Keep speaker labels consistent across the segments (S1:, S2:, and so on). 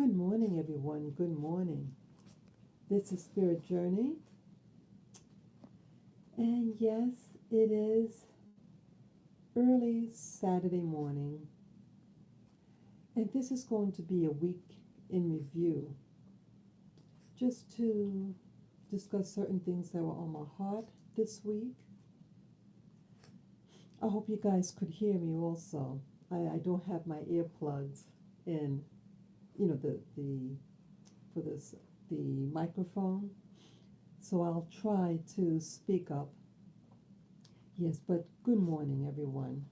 S1: Good morning, everyone. Good morning. This is Spirit Journey. And yes, it is early Saturday morning. And this is going to be a week in review, just to discuss certain things that were on my heart this week. I hope you guys could hear me also. I don't have my earplugs in, the for this the microphone, so I'll try to speak up. Yes, but good morning, everyone.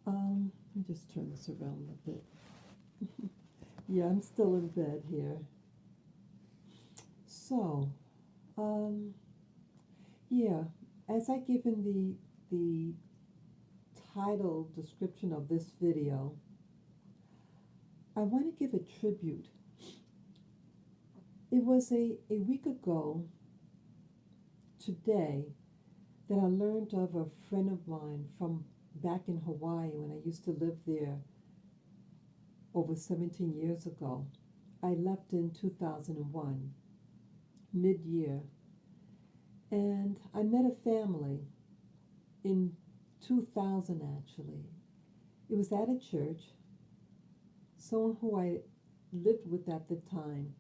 S1: Let me just turn this around a bit. Yeah, I'm still in bed here. So, um, yeah, as I given the title description of this video, I want to give a tribute. It was a week ago today that I learned of a friend of mine from back in Hawaii when I used to live there over 17 years ago. I left in 2001, mid-year, and I met a family in 2000 actually. It was at a church. Someone who I lived with at the time,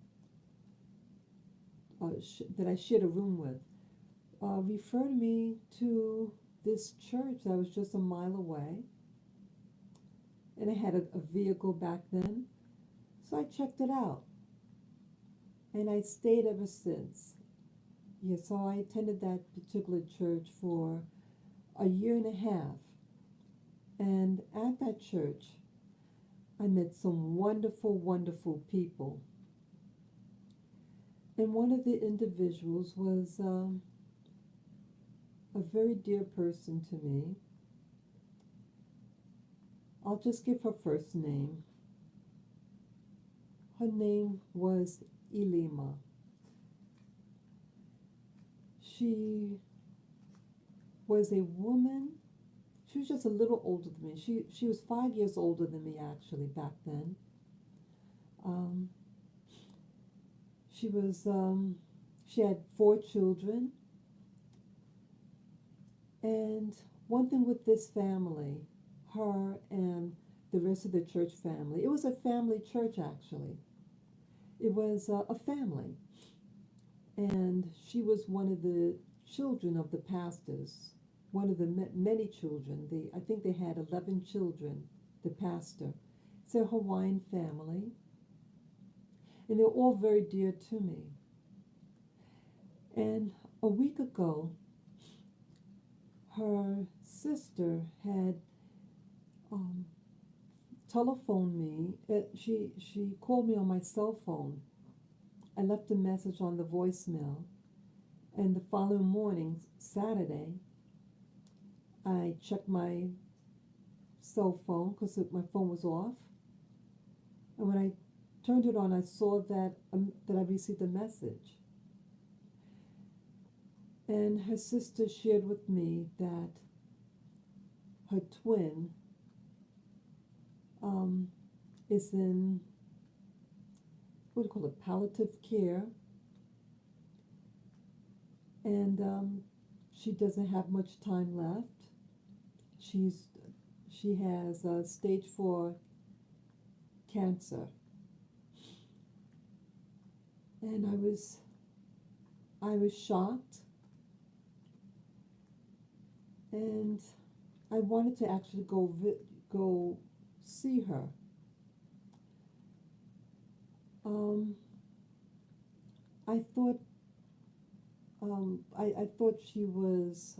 S1: that I shared a room with, referred me to this church that was just a mile away. And I had a vehicle back then, so I checked it out. And I stayed ever since. Yeah, so I attended that particular church for a year and a half. And at that church, I met some wonderful, wonderful people. And one of the individuals was a very dear person to me. I'll just give her first name. Her name was Ilima. She was a woman. She was just a little older than me. She was 5 years older than me actually back then. She was she had 4 children. And one thing with this family, her and the rest of the church family, it was a family church actually. It was a family. And she was one of the children of the pastors, one of the many children. I think they had 11 children, the pastor. It's a Hawaiian family. And they're all very dear to me. And a week ago, her sister had telephoned me. She called me on my cell phone. I left a message on the voicemail. And the following morning, Saturday, I checked my cell phone because my phone was off. And when I turned it on, I saw that I received a message. And her sister shared with me that her twin is in, what do you call it, palliative care. And she doesn't have much time left. She has stage 4 cancer. And I was shocked. And I wanted to actually go see her. I thought I thought she was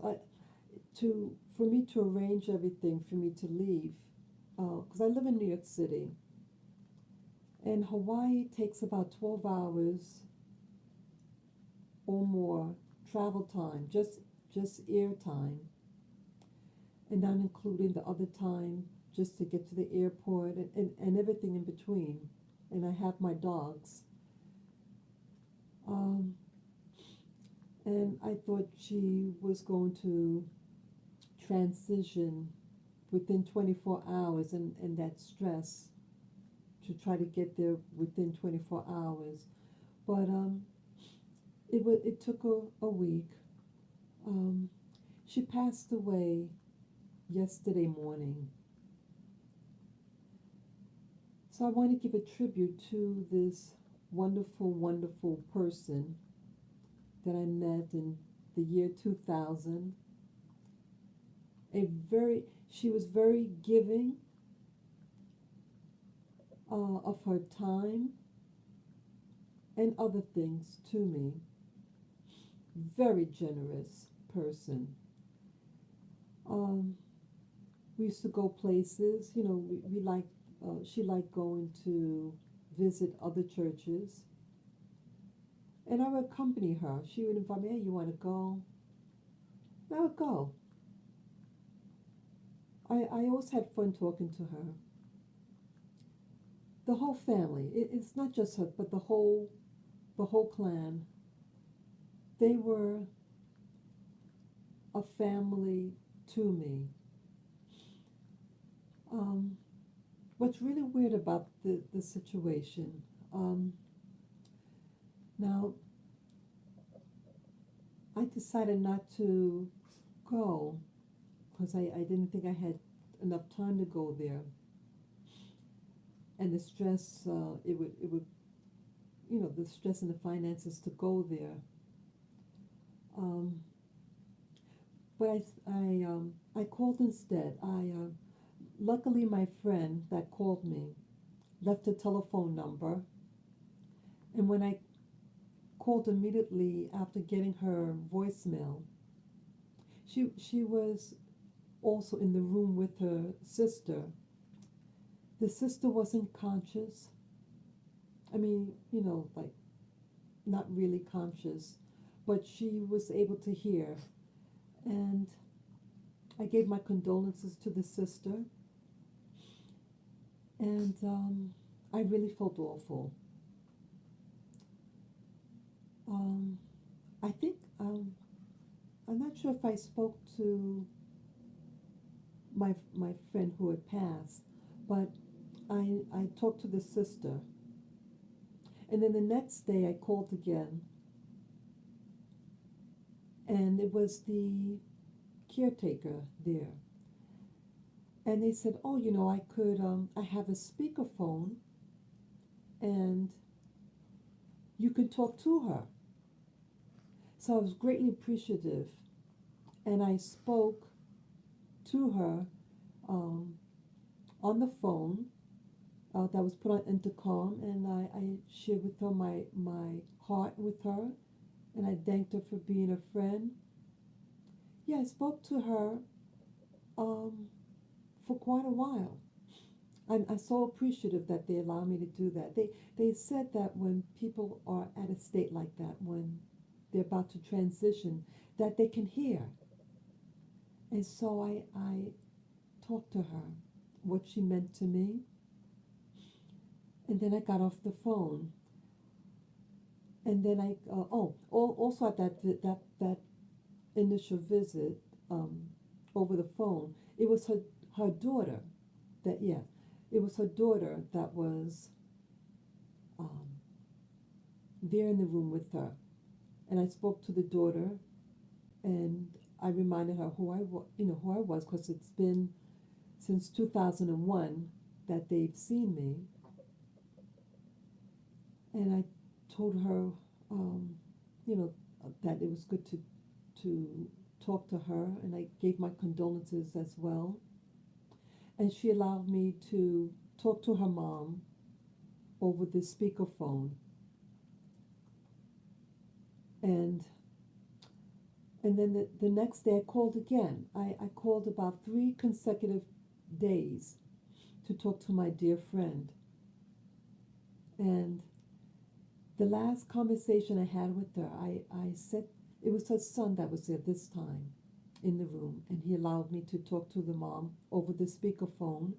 S1: for me to arrange everything for me to leave, because I live in New York City, and Hawaii takes about 12 hours or more travel time, just air time, and not including the other time just to get to the airport and everything in between. And I have my dogs. And I thought she was going to transition within 24 hours and that stress to try to get there within 24 hours. But it took a week. Um, she passed away yesterday morning. So I want to give a tribute to this wonderful, wonderful person that I met in the year 2000. She was very giving of her time and other things to me. Very generous person. Um, we used to go places, we like, she liked going to visit other churches. And I would accompany her. She would invite me, hey, you want to go? And I would go. I always had fun talking to her. The whole family, it's not just her, but the whole clan, they were a family to me. Um, what's really weird about the situation, um, now I decided not to go because I didn't think I had enough time to go there, and the stress, it would, the stress and the finances to go there. Um, but I called instead. Luckily, my friend that called me left a telephone number, and when I called immediately after getting her voicemail, she was also in the room with her sister. The sister wasn't conscious. I mean, like not really conscious, but she was able to hear. And I gave my condolences to the sister, and I really felt awful. Um, I think I'm not sure if I spoke to my friend who had passed, but I talked to the sister, and then the next day I called again, and it was the caretaker there, and they said, oh, I have a speakerphone, and you can talk to her. So I was greatly appreciative, and I spoke to her um, on the phone that was put on intercom, and I shared with her my heart with her, and I thanked her for being a friend. Yeah, I spoke to her um, for quite a while. I'm so appreciative that they allow me to do that. They said that when people are at a state like that, when they're about to transition, that they can hear. And so I talked to her, what she meant to me, and then I got off the phone. And then also at that initial visit over the phone, it was her daughter it was her daughter that was um, there in the room with her, and I spoke to the daughter, and I reminded her who I was, because it's been since 2001 that they've seen me, and I told her, um, that it was good to talk to her, and I gave my condolences as well. And she allowed me to talk to her mom over the speakerphone. And then the next day I called again. I called about 3 consecutive days to talk to my dear friend. And the last conversation I had with her, I said it was her son that was there this time in the room, and he allowed me to talk to the mom over the speakerphone.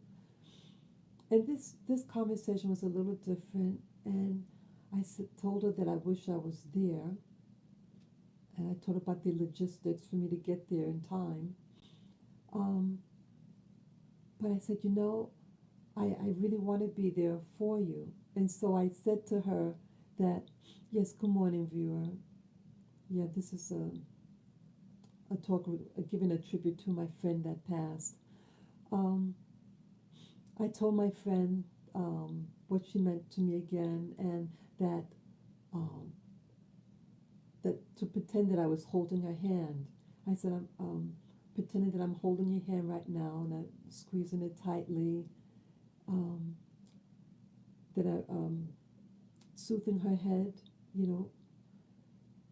S1: And this conversation was a little different, and told her that I wish I was there, and I told her about the logistics for me to get there in time. Um, but I said, I really want to be there for you. And so I said to her that, yes, good morning, viewer. Yeah, this is a talk, giving a tribute to my friend that passed. Um, I told my friend what she meant to me again, and that um, that to pretend that I was holding her hand. I said, I'm pretending that I'm holding your hand right now, and I'm squeezing it tightly. Um, that I soothing her head, you know,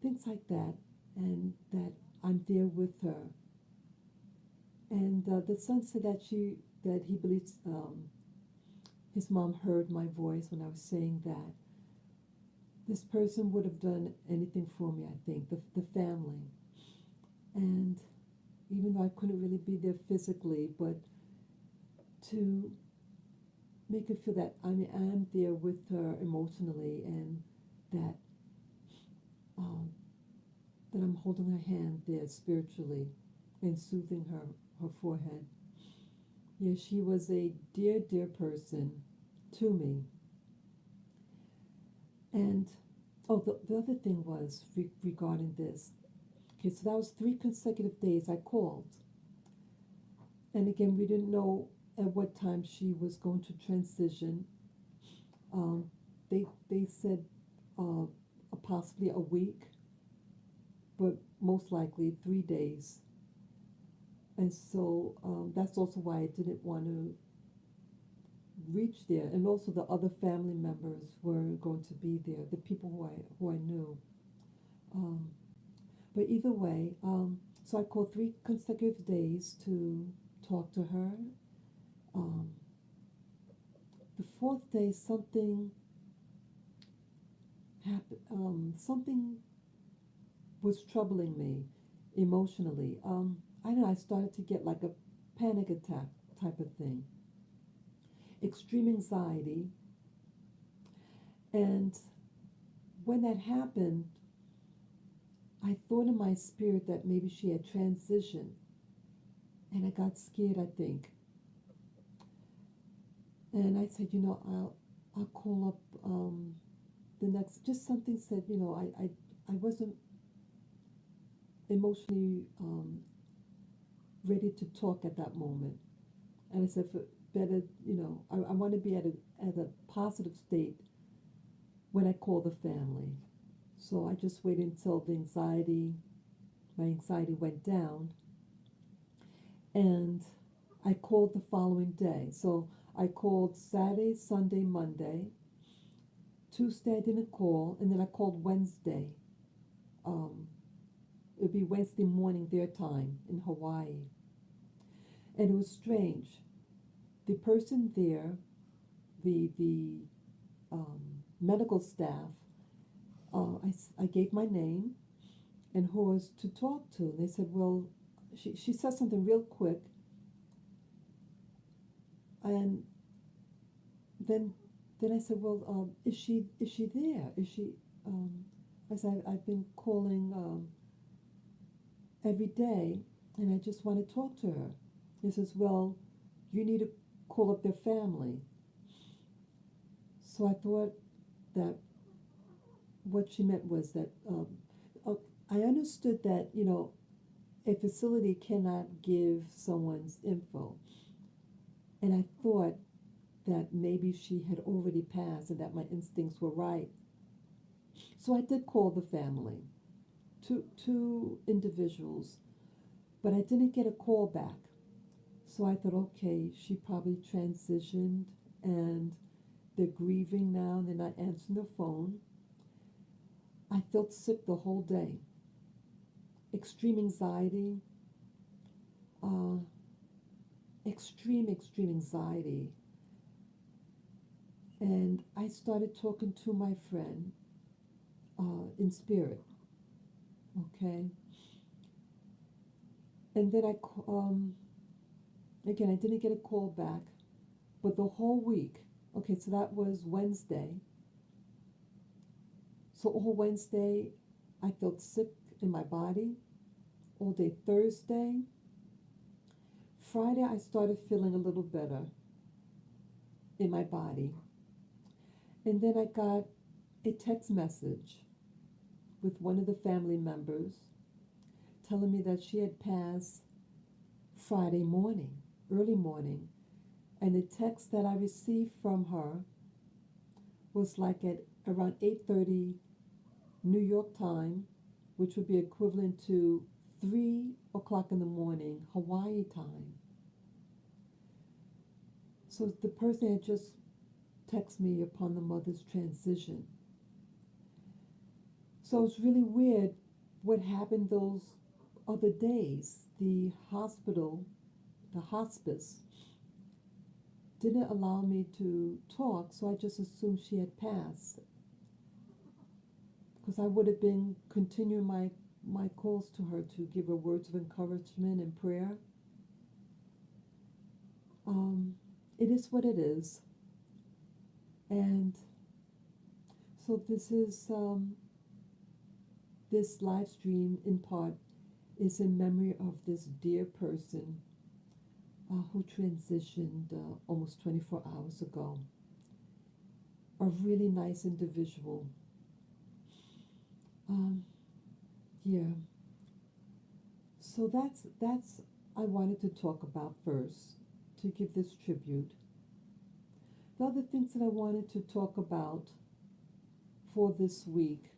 S1: things like that, and that I'm there with her. And the son said that he believes his mom heard my voice when I was saying that. This person would have done anything for me, I think, the family. And even though I couldn't really be there physically, but to make her feel that I am there with her emotionally, and that um, that I'm holding her hand there spiritually and soothing her forehead. Yeah, she was a dear, dear person to me. And oh, the other thing was regarding this. Okay, so that was 3 consecutive days I called. And again, we didn't know at what time she was going to transition. Um, they said possibly a week, but most likely 3 days. And so that's also why I didn't want to reach there. And also the other family members were going to be there, the people who I knew. Um, but either way, so I called 3 consecutive days to talk to her. Um, the fourth day, something happened. Something was troubling me emotionally. I don't know. I started to get like a panic attack type of thing, extreme anxiety, and when that happened, I thought in my spirit that maybe she had transitioned, and I got scared, I think. And I said, I'll call up the next. Just something said, I wasn't emotionally ready to talk at that moment. And I said, for better, I want to be at a positive state when I call the family. So I just waited until my anxiety went down, and I called the following day. So I called Saturday, Sunday, Monday. Tuesday I didn't call, and then I called Wednesday. Um, it would be Wednesday morning their time in Hawaii. And it was strange. The person there, the medical staff, I gave my name and who was to talk to. And they said, well, she said something real quick, and then I said, well, is she there? Is she? I said, I've been calling every day, and I just want to talk to her. He says, well, you need to call up their family. So I thought that what she meant was that I understood that a facility cannot give someone's info, and I thought that maybe she had already passed and that my instincts were right. So I did call the family, two individuals, but I didn't get a call back. So I thought, okay, she probably transitioned and they're grieving now and they're not answering the phone. I felt sick the whole day. Extreme anxiety, uh, extreme anxiety. And I started talking to my friend in spirit, okay? And then again, I didn't get a call back, but the whole week, okay, so that was Wednesday. So all Wednesday, I felt sick in my body. All day Thursday. Friday, I started feeling a little better. in my body. And then I got a text message with one of the family members telling me that she had passed Friday morning, early morning. And the text that I received from her was like at around 8:30 New York time, which would be equivalent to 3 o'clock in the morning Hawaii time. So the person had just texted me upon the mother's transition. So it's really weird what happened those other days. The hospital, the hospice, didn't allow me to talk, so I just assumed she had passed. Because I would have been continuing my calls to her to give her words of encouragement and prayer. It is what it is. And so this live stream in part is in memory of this dear person who transitioned almost 24 hours ago. A really nice individual. Yeah. So that's I wanted to talk about first, to give this tribute. The other things that I wanted to talk about for this week,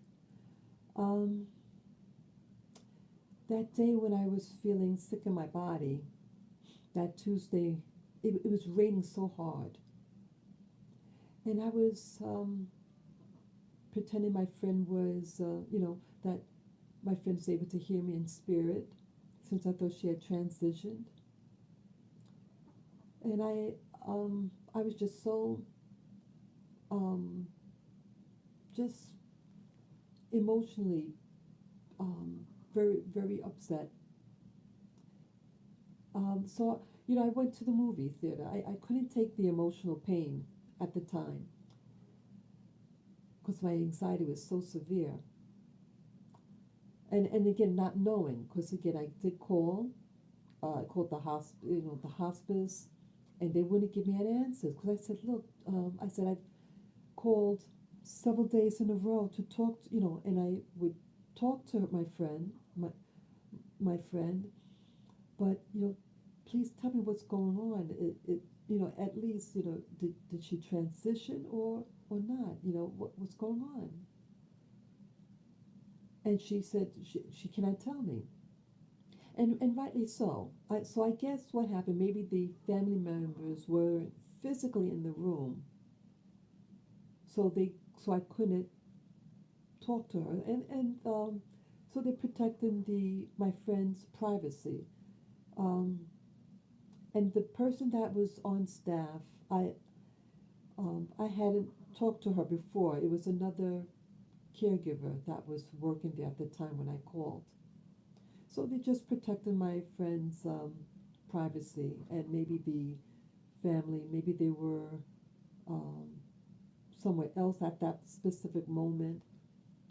S1: that day when I was feeling sick in my body, that Tuesday, it was raining so hard. And I was pretending my friend was, that my friend was able to hear me in spirit, since I thought she had transitioned. And I was just so, just emotionally, very, very upset. So, I went to the movie theater. I couldn't take the emotional pain at the time because my anxiety was so severe. And again, not knowing, because again, I did call, I called the hospice, and they wouldn't give me an answer. Because I said, look, I said I've called several days in a row to talk, and I would talk to my friend, my friend, but please tell me what's going on. At least, did she transition or not? What's going on? And she said she cannot tell me, and rightly so. So I guess what happened, maybe the family members were physically in the room, so I couldn't talk to her, and so they protected my friend's privacy. Um, and the person that was on staff, I hadn't talked to her before. It was another caregiver that was working there at the time when I called. So they just protected my friend's privacy, and maybe the family, maybe they were um, somewhere else at that specific moment,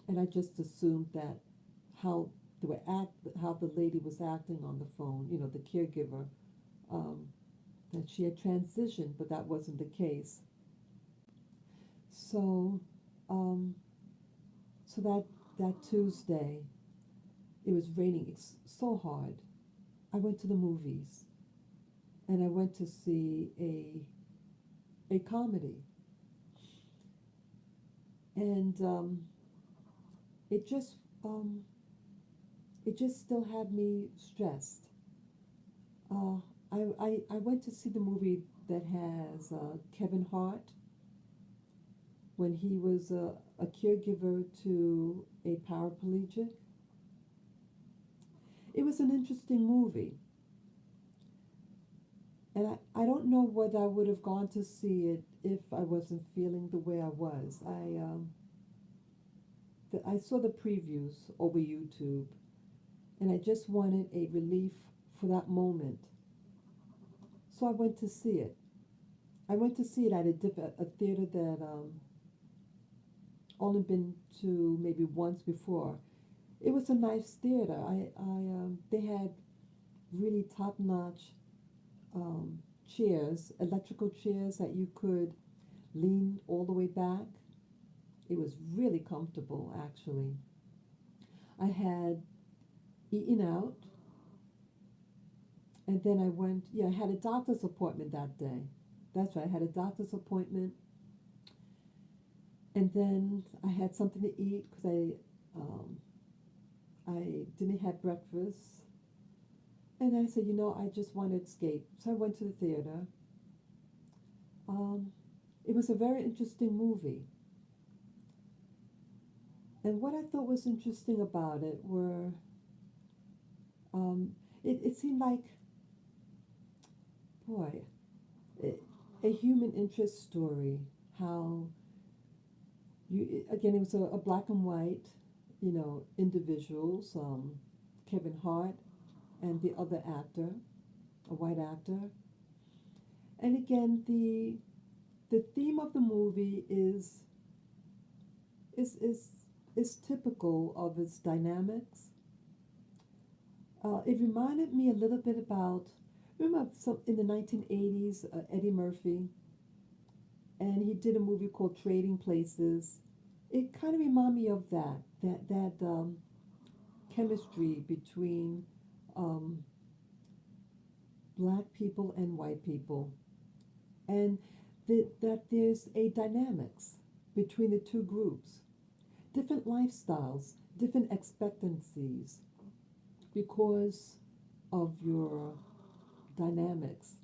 S1: and I just assumed that how how the lady was acting on the phone, the caregiver, um, that she had transitioned, but that wasn't the case. So, um, so that Tuesday, it was raining so hard. I went to the movies, and I went to see a comedy, and it just um, it just still had me stressed. Uh, I went to see the movie that has Kevin Hart when he was a caregiver to a paraplegic. It was an interesting movie, and I don't know whether I would have gone to see it if I wasn't feeling the way I was. I saw the previews over YouTube, and I just wanted a relief for that moment. So I went to see it. I went to see it at a theater that only been to maybe once before. It was a nice theater. They had really top-notch chairs, electrical chairs that you could leaned all the way back. It was really comfortable, actually. I had eaten out, and then I went, yeah, I had a doctor's appointment that day. That's right, I had a doctor's appointment, and then I had something to eat because I didn't have breakfast. And I said, I just want to escape. So I went to the theater. Um, it was a very interesting movie. And what I thought was interesting about it were, um, it seemed like, boy, it, a human interest story. How again, it was a black and white, individuals, Kevin Hart and the other actor, a white actor. And again, the theme of the movie is is is typical of its dynamics. It reminded me a little bit about, remember some in the 1980s, Eddie Murphy, and he did a movie called Trading Places. It kind of reminded me of that chemistry between um, black people and white people, and that there's a dynamics between the two groups, different lifestyles, different expectancies because of your dynamics.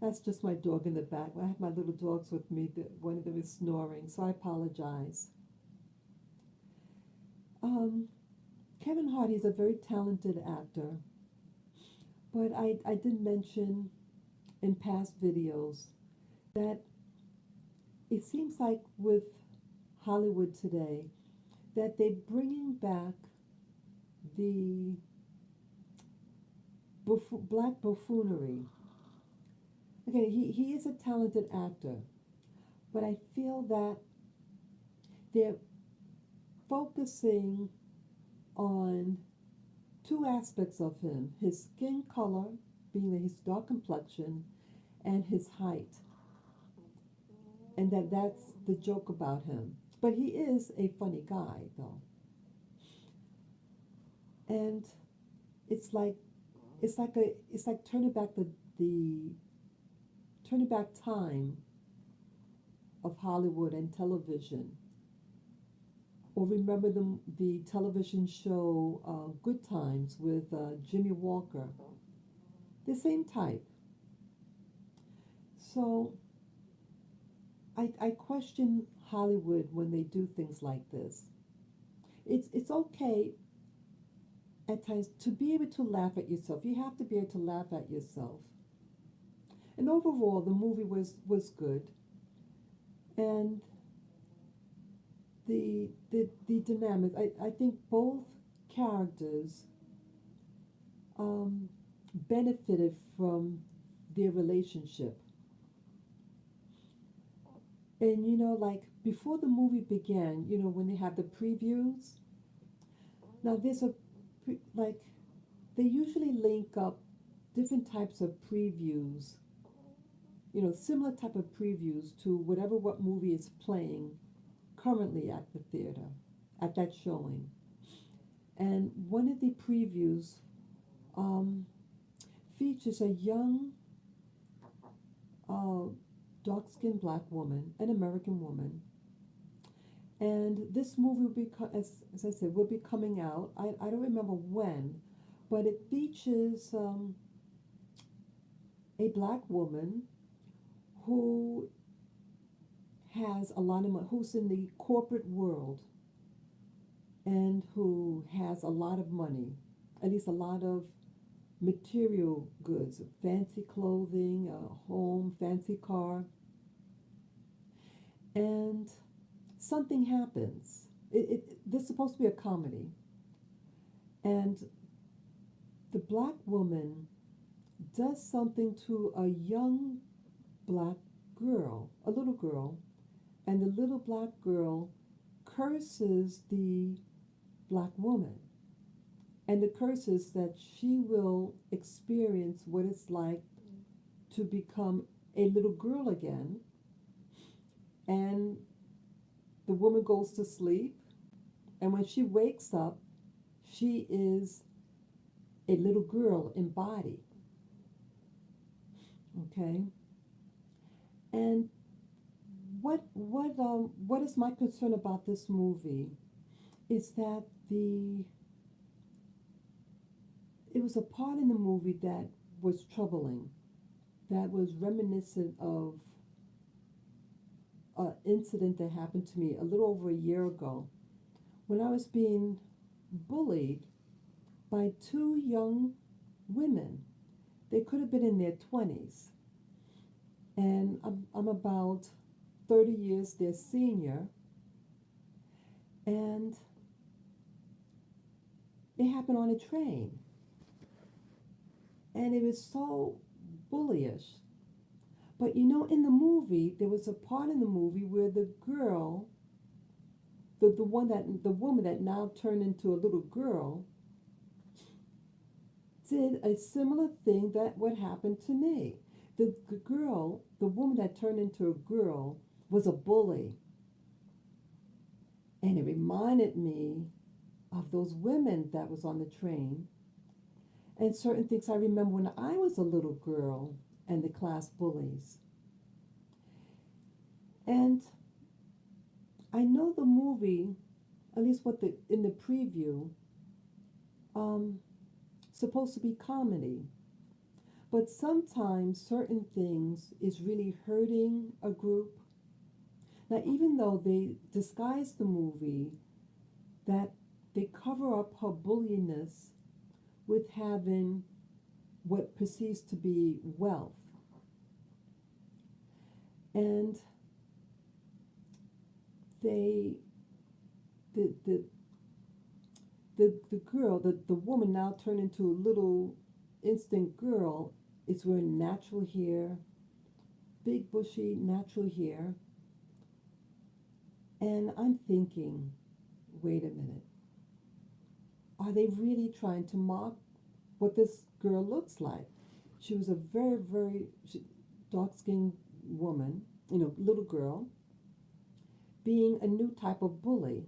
S1: That's just my dog in the back. I have my little dogs with me. One of them is snoring, so I apologize. Um, Kevin Hart is a very talented actor, but I did mention in past videos that it seems like with Hollywood today that they're bringing back the black buffoonery. Okay, he is a talented actor, but I feel that they're focusing on two aspects of him: his skin color, being his dark complexion, and his height. And that's the joke about him. But he is a funny guy, though. And it's like it's like turning back the turning back time of Hollywood and television. Or remember the television show Good Times with Jimmy Walker, the same type. So I question Hollywood when they do things like this. It's okay at times to be able to laugh at yourself. You have to be able to laugh at yourself. And overall, the movie was good, and the dynamic. I think both characters benefited from their relationship. And like before the movie began, when they have the previews. Now there's like they usually link up different types of previews, similar type of previews to what movie is playing currently at the theater, at that showing. And one of the previews um, features a young, uh, dark-skinned black woman, an American woman. And this movie will be, as I said, will be coming out. I don't remember when, but it features a black woman who has a lot of money, who's in the corporate world, and who has a lot of money, at least a lot of material goods, fancy clothing, a home, fancy car, and something happens. This is supposed to be a comedy, and the black woman does something to a young black girl, a little girl, and the little black girl curses the black woman. And the curse is that she will experience what it's like to become a little girl again, and the woman goes to sleep, and when she wakes up, she is a little girl in body. Okay, and what is my concern about this movie is that the it was a part in the movie that was troubling, that was reminiscent of an incident that happened to me a little over a year ago when I was being bullied by two young women. They could have been in their 20s, and I'm about 30 years their senior, and it happened on a train, and it was so bullyish. But you know, in the movie, there was a part in the movie where the girl, the woman that now turned into a little girl, did a similar thing that what happened to me. The girl, the woman that turned into a girl, was a bully, and it reminded me of those women that was on the train and certain things I remember when I was a little girl and the class bullies. And I know the movie, at least what the in the preview, um, supposed to be comedy, but sometimes certain things is really hurting a group. Now, even though they disguise the movie, that they cover up her bullyingness with having what perceives to be wealth, and they the the the girl, the woman now turned into a little instant girl, is wearing natural hair, big bushy natural hair. And I'm thinking, wait a minute, are they really trying to mock what this girl looks like? She was a very dark skinned woman, little girl, being a new type of bully.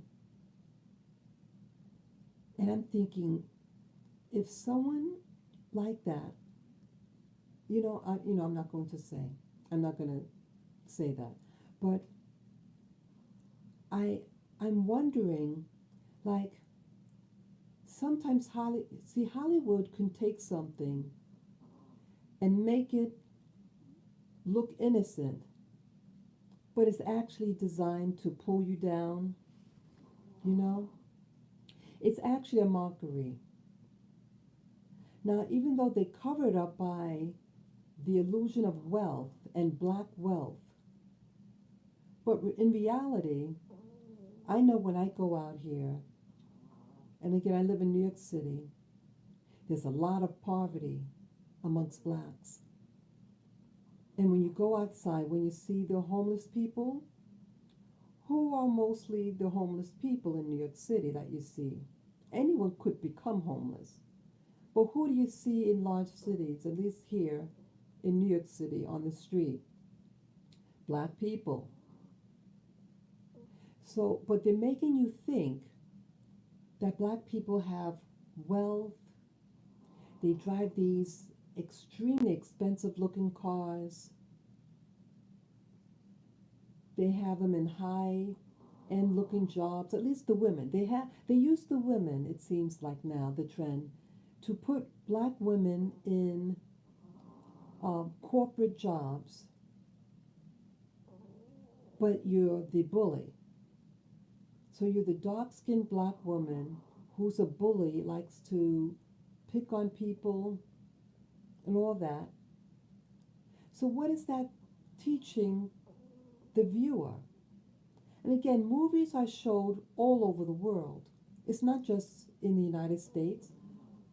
S1: And I'm thinking, if someone like that, I'm not going to say, I'm not going to say that, but I'm wondering, like, sometimes Hollywood can take something and make it look innocent, but it's actually designed to pull you down, you know? It's actually a mockery. Now, even though they cover it up by the illusion of wealth and black wealth, but in reality, I know when I go out here, and again, I live in New York City, there's a lot of poverty amongst blacks. And when you go outside, when you see the homeless people, who are mostly the homeless people in New York City that you see? Anyone could become homeless. But who do you see in large cities, at least here in New York City on the street? Black people. So, but they're making you think that black people have wealth. They drive these extremely expensive looking cars. They have them in high end looking jobs, at least the women. They use the women, it seems like now, the trend, to put black women in corporate jobs, but you're the bully. So you're the dark-skinned black woman who's a bully, likes to pick on people and all that. So what is that teaching the viewer? And again, movies are showed all over the world. It's not just in the United States.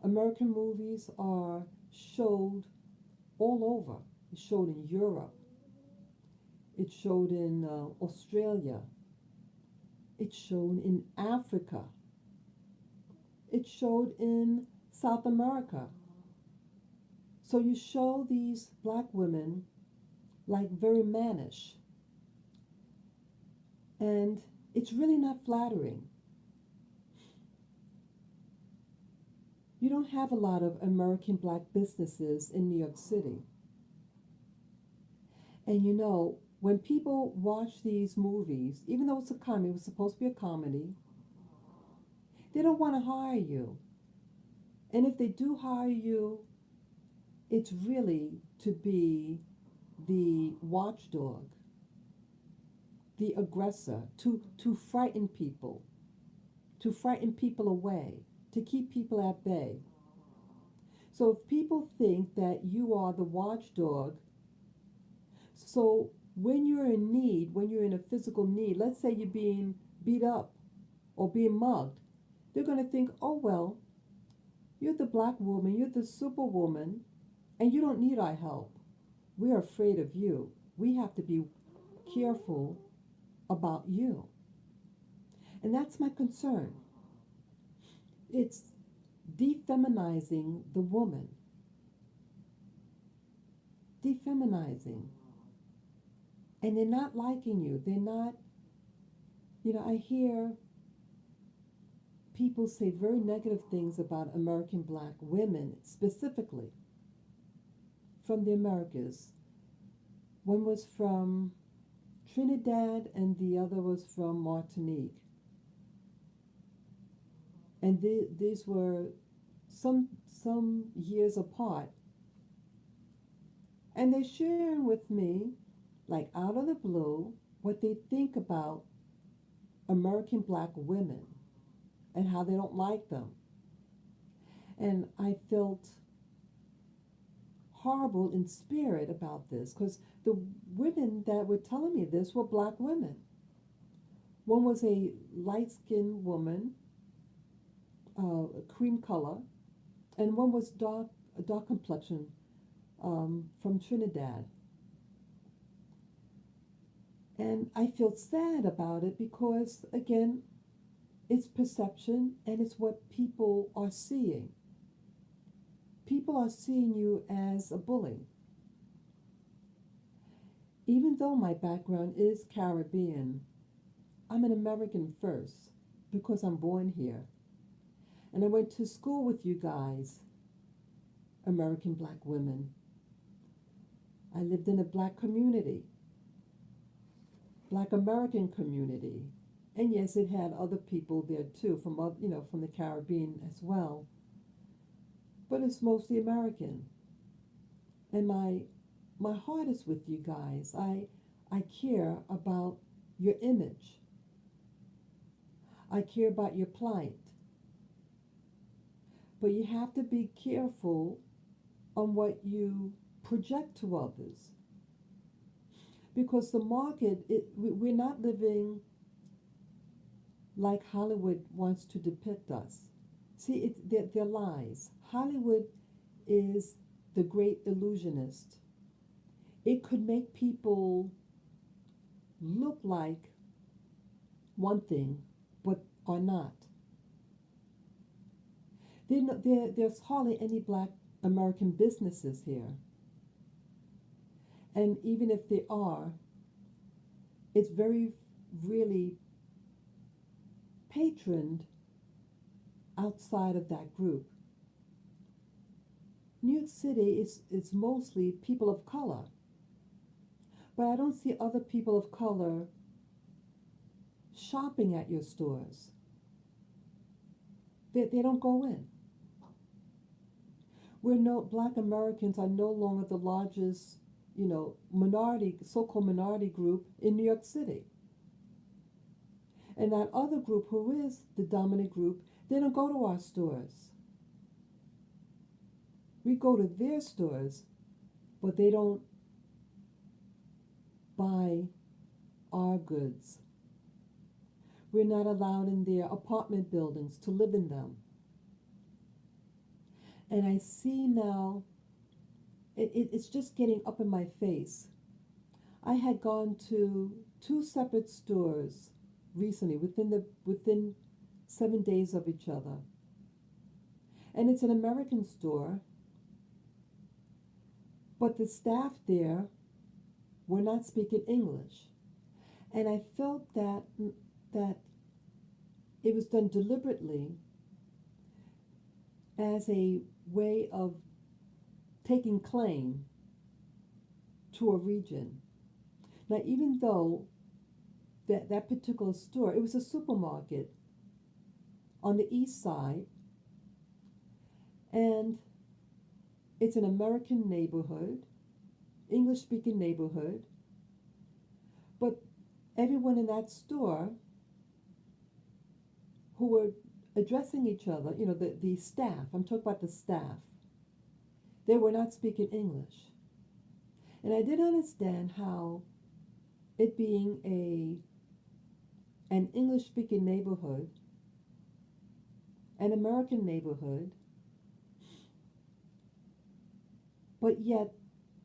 S1: American movies are showed all over. It's showed in Europe. It's showed in Australia. It's shown in Africa. It's showed in South America. So you show these black women like very mannish. And it's really not flattering. You don't have a lot of American black businesses in New York City. And you know, when people watch these movies, even though it's a comedy, it was supposed to be a comedy, they don't want to hire you. And if they do hire you, it's really to be the watchdog, the aggressor, to frighten people away, to keep people at bay. So if people think that you are the watchdog, so when you're in need, when you're in a physical need, let's say you're being beat up or being mugged, they're going to think, oh, well, you're the black woman, you're the superwoman, and you don't need our help. We're afraid of you. We have to be careful about you. And that's my concern. It's defeminizing the woman. Defeminizing. And they're not liking you. They're not, I hear people say very negative things about American black women, specifically from the Americas. One was from Trinidad and the other was from Martinique. And these were some years apart. And they're sharing with me, like out of the blue, what they think about American black women and how they don't like them. And I felt horrible in spirit about this because the women that were telling me this were black women. One was a light-skinned woman, cream color, and one was a dark complexion from Trinidad. And I feel sad about it because, again, it's perception and it's what people are seeing. People are seeing you as a bully. Even though my background is Caribbean, I'm an American first because I'm born here. And I went to school with you guys, American black women. I lived in a black community, black American community. And yes, it had other people there too, from the Caribbean as well. But it's mostly American. And my heart is with you guys. I care about your image. I care about your plight. But you have to be careful on what you project to others. Because the market, we're not living like Hollywood wants to depict us. See, they're lies. Hollywood is the great illusionist. It could make people look like one thing, but are not. There's hardly any black American businesses here. And even if there are, it's very really patroned outside of that group. New York City is mostly people of color. But I don't see other people of color shopping at your stores. They don't go in. Black Americans are no longer the largest, minority, so-called minority group in New York City. And that other group, who is the dominant group, they don't go to our stores. We go to their stores, but they don't buy our goods. We're not allowed in their apartment buildings to live in them. And I see now, it's just getting up in my face. I had gone to 2 separate stores recently, within 7 days of each other. And it's an American store, but the staff there were not speaking English. And I felt that it was done deliberately as a way of taking claim to a region. Now, even though that particular store, it was a supermarket on the east side, and it's an American neighborhood, English speaking neighborhood, but everyone in that store who were addressing each other, the staff, I'm talking about the staff, they were not speaking English. And I didn't understand how it being an English speaking neighborhood, an American neighborhood, but yet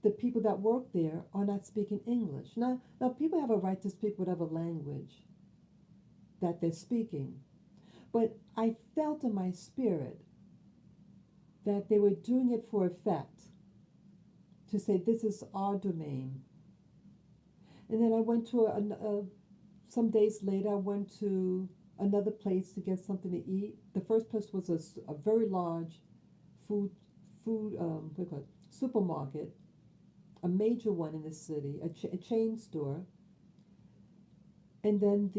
S1: the people that work there are not speaking English. Now people have a right to speak whatever language that they're speaking, but I felt in my spirit that they were doing it for effect, to say this is our domain. And then I went to some days later, I went to another place to get something to eat. The first place was a very large food what do you call it, supermarket, a major one in the city, a chain store. And then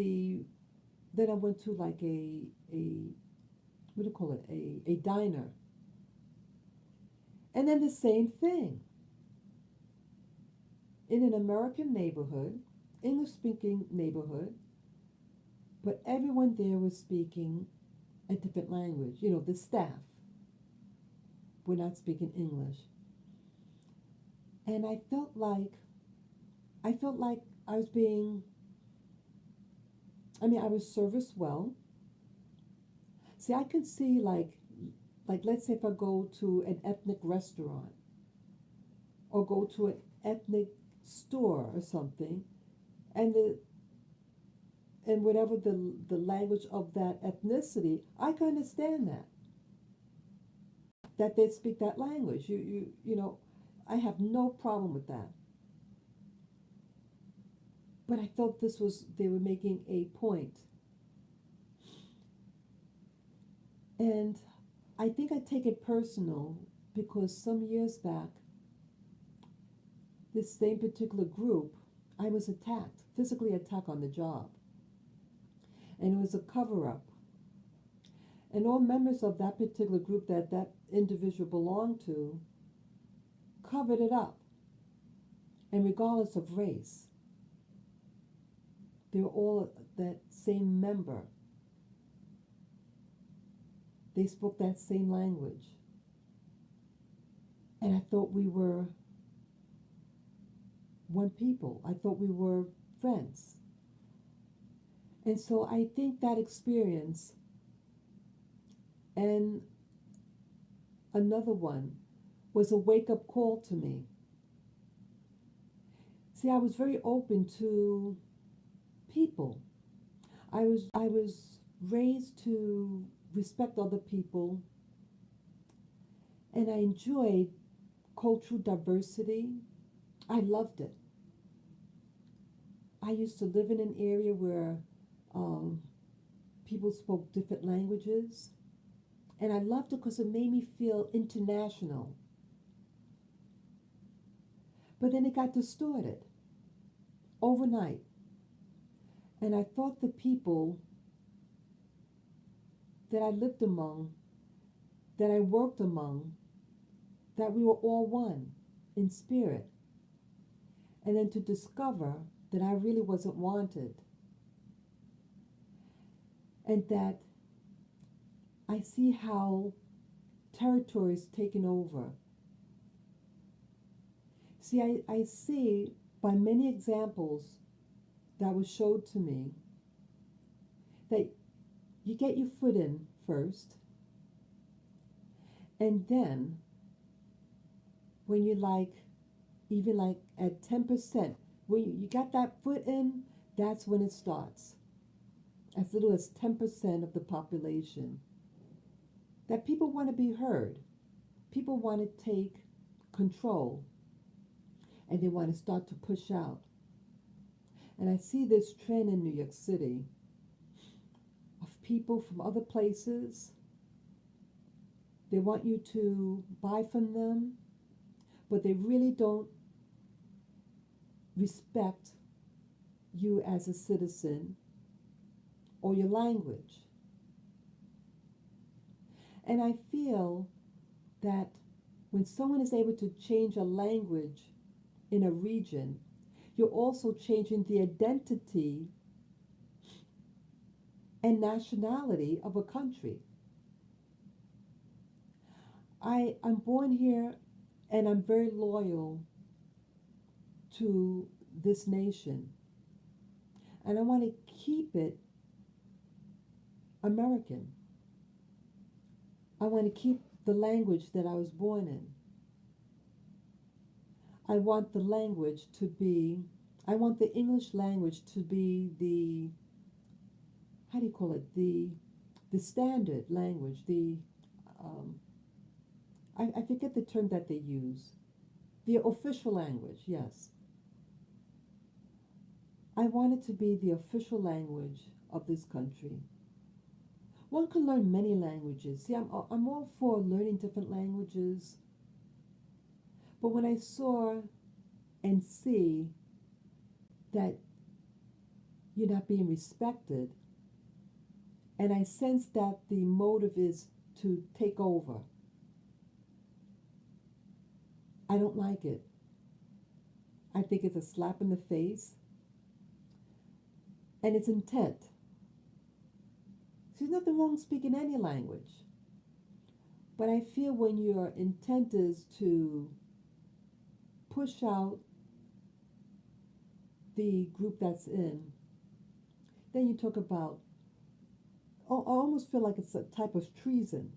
S1: I went to like a what do you call it, a diner. And then the same thing. In an American neighborhood, English speaking neighborhood, but everyone there was speaking a different language. The staff were not speaking English. And I felt like I was I was serviced well. See, I could see like let's say if I go to an ethnic restaurant or go to an ethnic store or something, and whatever the language of that ethnicity, I can understand that they speak that language. I have no problem with that. But I felt they were making a point. And I think I take it personal because some years back, this same particular group, I was attacked, physically attacked on the job. And it was a cover-up. And all members of that particular group that individual belonged to covered it up. And regardless of race, they were all that same member. They spoke that same language. And I thought we were one people. I thought we were friends. And so I think that experience and another one was a wake-up call to me. See, I was very open to people. I was raised to respect other people, and I enjoyed cultural diversity. I loved it. I used to live in an area where people spoke different languages, and I loved it because it made me feel international. But then it got distorted overnight. And I thought the people that I lived among, that I worked among, that we were all one in spirit. And then to discover that I really wasn't wanted. And that I see how territory is taken over. See, I see by many examples that was showed to me that you get your foot in first, and then when you even like at 10%, when you got that foot in, that's when it starts. As little as 10% of the population. That people want to be heard. People want to take control. And they want to start to push out. And I see this trend in New York City of people from other places. They want you to buy from them, but they really don't respect you as a citizen or your language. And I feel that when someone is able to change a language in a region, you're also changing the identity and nationality of a country. I'm born here and I'm very loyal to this nation. And I want to keep it American. I want to keep the language that I was born in. I want the language to be, I want the English language to be the, how do you call it, the standard language, um, I forget the term that they use, the official language, yes. I want it to be the official language of this country. One can learn many languages. See, I'm all for learning different languages. But when I saw and see that you're not being respected, and I sense that the motive is to take over, I don't like it. I think it's a slap in the face, and it's intent. There's nothing wrong speaking any language. But I feel when your intent is to push out the group that's in, then you talk about, oh, I almost feel like it's a type of treason.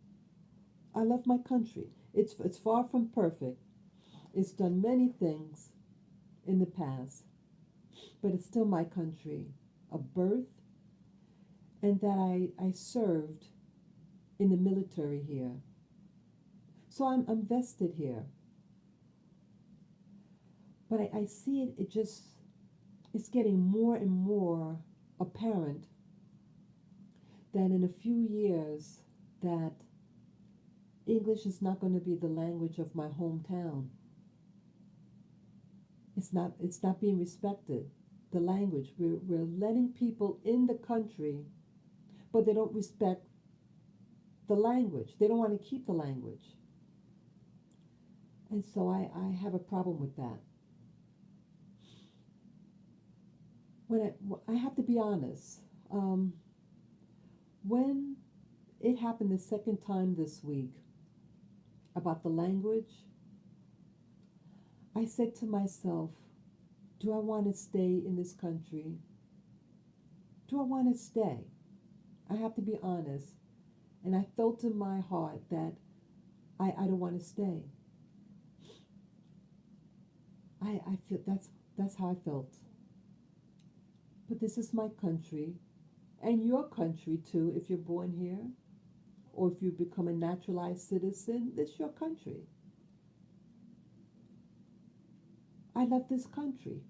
S1: I love my country. It's far from perfect. It's done many things in the past, but it's still my country of birth, and that I served in the military here. So I'm vested here. But I see it's getting more and more apparent that in a few years that English is not going to be the language of my hometown. It's not being respected. The language. We're letting people in the country, but they don't respect the language. They don't want to keep the language. And so I have a problem with that. When I have to be honest, when it happened the second time this week about the language, I said to myself, do I want to stay in this country? Do I want to stay? I have to be honest. And I felt in my heart that I don't want to stay. I feel that's how I felt. But this is my country, and your country too, if you're born here, or if you become a naturalized citizen, it's your country. I love this country.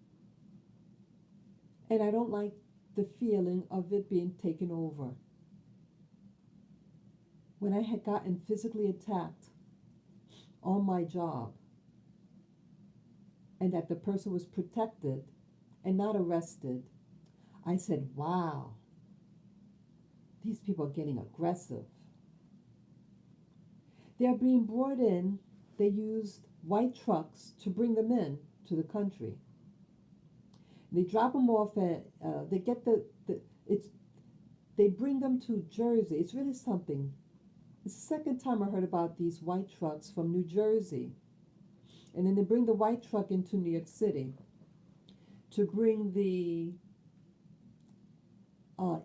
S1: And I don't like the feeling of it being taken over. When I had gotten physically attacked on my job, and that the person was protected and not arrested, I said, wow, these people are getting aggressive. They're being brought in. They used white trucks to bring them in to the country. They drop them off at, they bring them to Jersey. It's really something. It's the second time I heard about these white trucks from New Jersey. And then they bring the white truck into New York City to bring the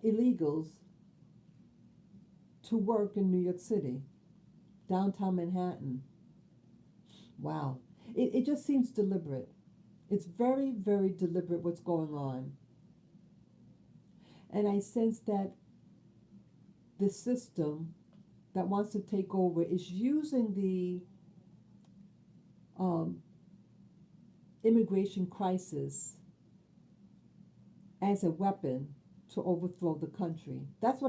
S1: illegals to work in New York City, downtown Manhattan. Wow. It just seems deliberate. It's very, very deliberate what's going on. And I sense that the system that wants to take over is using the immigration crisis as a weapon to overthrow the country. That's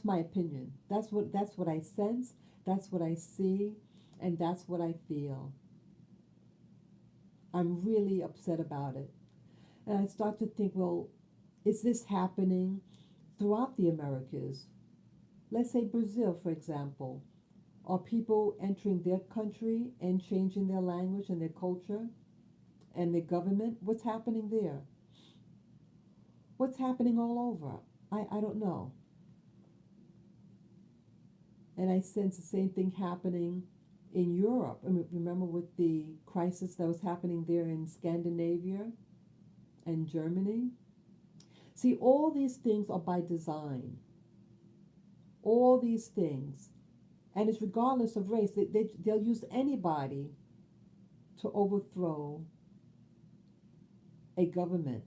S1: my opinion. That's what I sense, that's what I see, and that's what I feel. I'm really upset about it. And I start to think, well, is this happening throughout the Americas? Let's say Brazil, for example. Are people entering their country and changing their language and their culture and their government? What's happening there? What's happening all over? I don't know. And I sense the same thing happening in Europe. I mean, remember with the crisis that was happening there in Scandinavia and Germany? See, all these things are by design. All these things. And it's regardless of race. They'll use anybody to overthrow a government.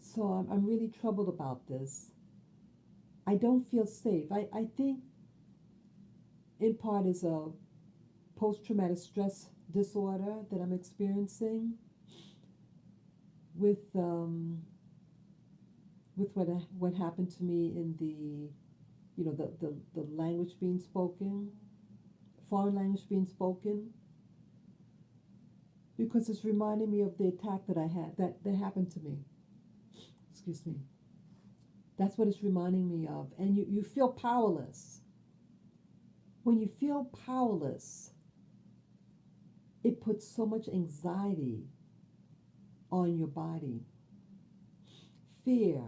S1: So I'm really troubled about this. I don't feel safe. I think in part is a post-traumatic stress disorder that I'm experiencing with what happened to me in the language being spoken, foreign language being spoken, because it's reminding me of the attack that I had that happened to me. Excuse me. That's what it's reminding me of. And you feel powerless. When you feel powerless, it puts so much anxiety on your body. Fear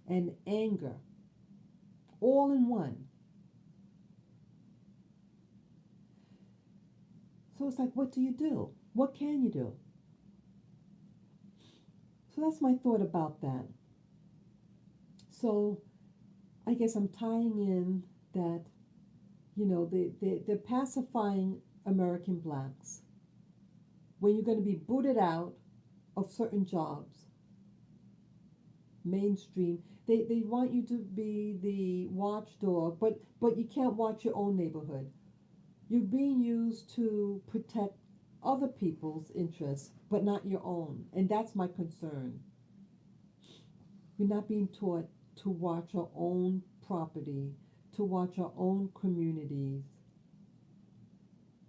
S1: and anger, all in one. So it's like, what do you do? What can you do? So that's my thought about that. So I guess I'm tying in that, they're pacifying American blacks. When you're going to be booted out of certain jobs, mainstream, they want you to be the watchdog, but you can't watch your own neighborhood. You're being used to protect other people's interests, but not your own. And that's my concern. We're not being taught to watch our own property, to watch our own communities.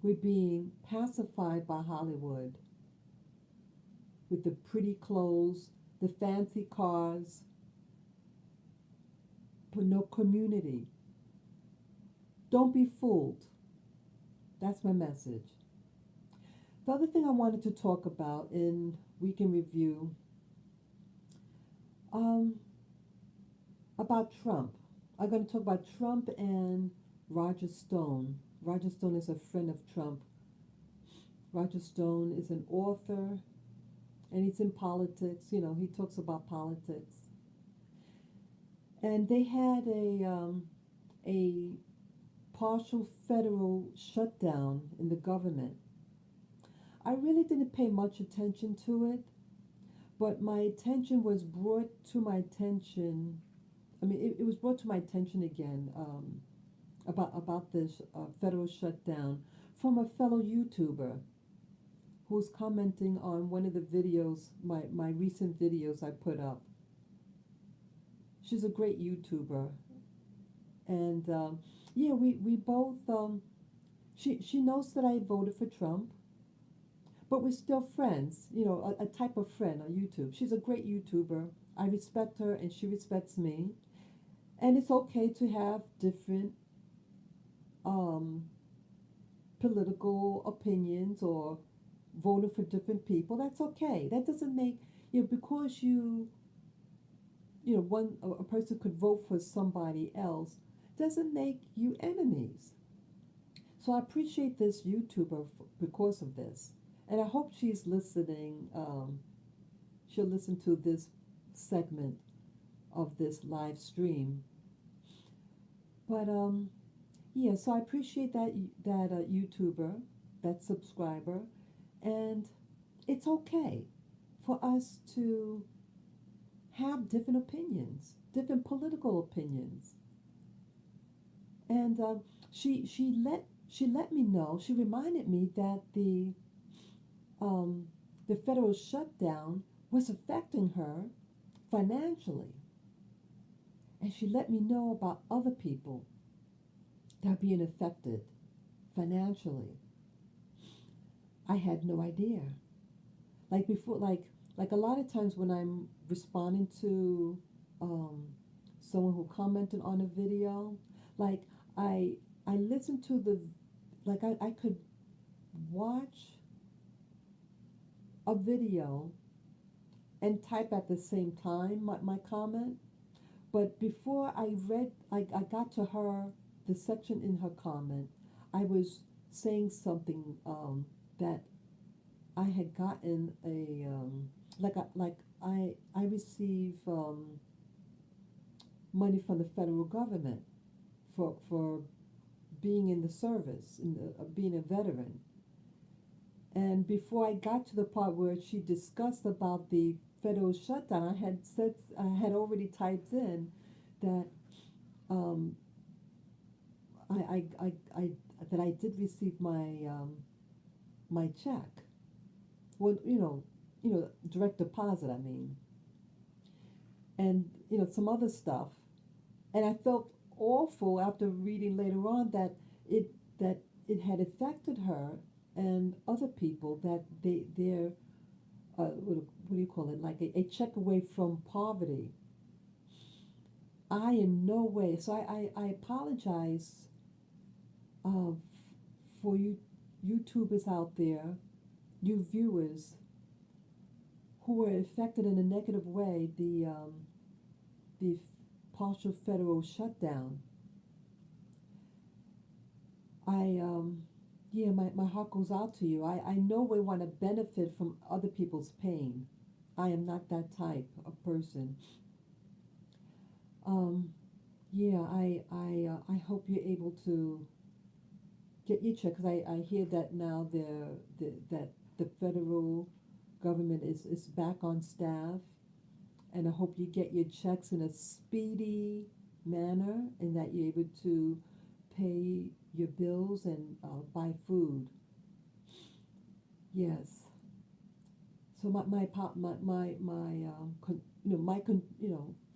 S1: We're being pacified by Hollywood with the pretty clothes, the fancy cars, but no community. Don't be fooled. That's my message. The other thing I wanted to talk about in Week in Review, about Trump. I'm going to talk about Trump and Roger Stone. Roger Stone is a friend of Trump. Roger Stone is an author, and he's in politics. He talks about politics. And they had a partial federal shutdown in the government. I really didn't pay much attention to it, but my attention was brought to my attention. I mean, it was brought to my attention again about this federal shutdown from a fellow YouTuber who was commenting on one of the videos, my recent videos I put up. She's a great YouTuber, and we both. She knows that I voted for Trump, but we're still friends. A type of friend on YouTube. She's a great YouTuber. I respect her, and she respects me. And it's okay to have different political opinions or voting for different people. That's okay. That doesn't make because a person could vote for somebody else doesn't make you enemies. So I appreciate this YouTuber because of this, and I hope she's listening. She'll listen to this segment of this live stream. But so I appreciate that YouTuber, that subscriber, and it's okay for us to have different opinions, different political opinions. And she let me know. She reminded me that the federal shutdown was affecting her financially. And she let me know about other people that are being affected financially. I had no idea. Like before, like a lot of times when I'm responding to um, someone who commented on a video, like I I listen to the like I could watch a video and type at the same time my comment. But before I got to her, the section in her comment, I was saying something that I had gotten like I receive money from the federal government for being in the service, being a veteran. And before I got to the part where she discussed about the federal shutdown, I had already typed in that um, I that I did receive my check. Well, direct deposit. I mean, and some other stuff. And I felt awful after reading later on it that it had affected her and other people, that they're what do you call it, like a check away from poverty. I in no way, so I apologize for you YouTubers out there, you viewers who were affected in a negative way, the partial federal shutdown. I yeah, my heart goes out to you. I know we want to benefit from other people's pain. I am not that type of person. Um, yeah, I hope you're able to get your check, because I hear that now that the federal government is back on staff, and I hope you get your checks in a speedy manner, and that you're able to pay your bills and buy food. Yes. So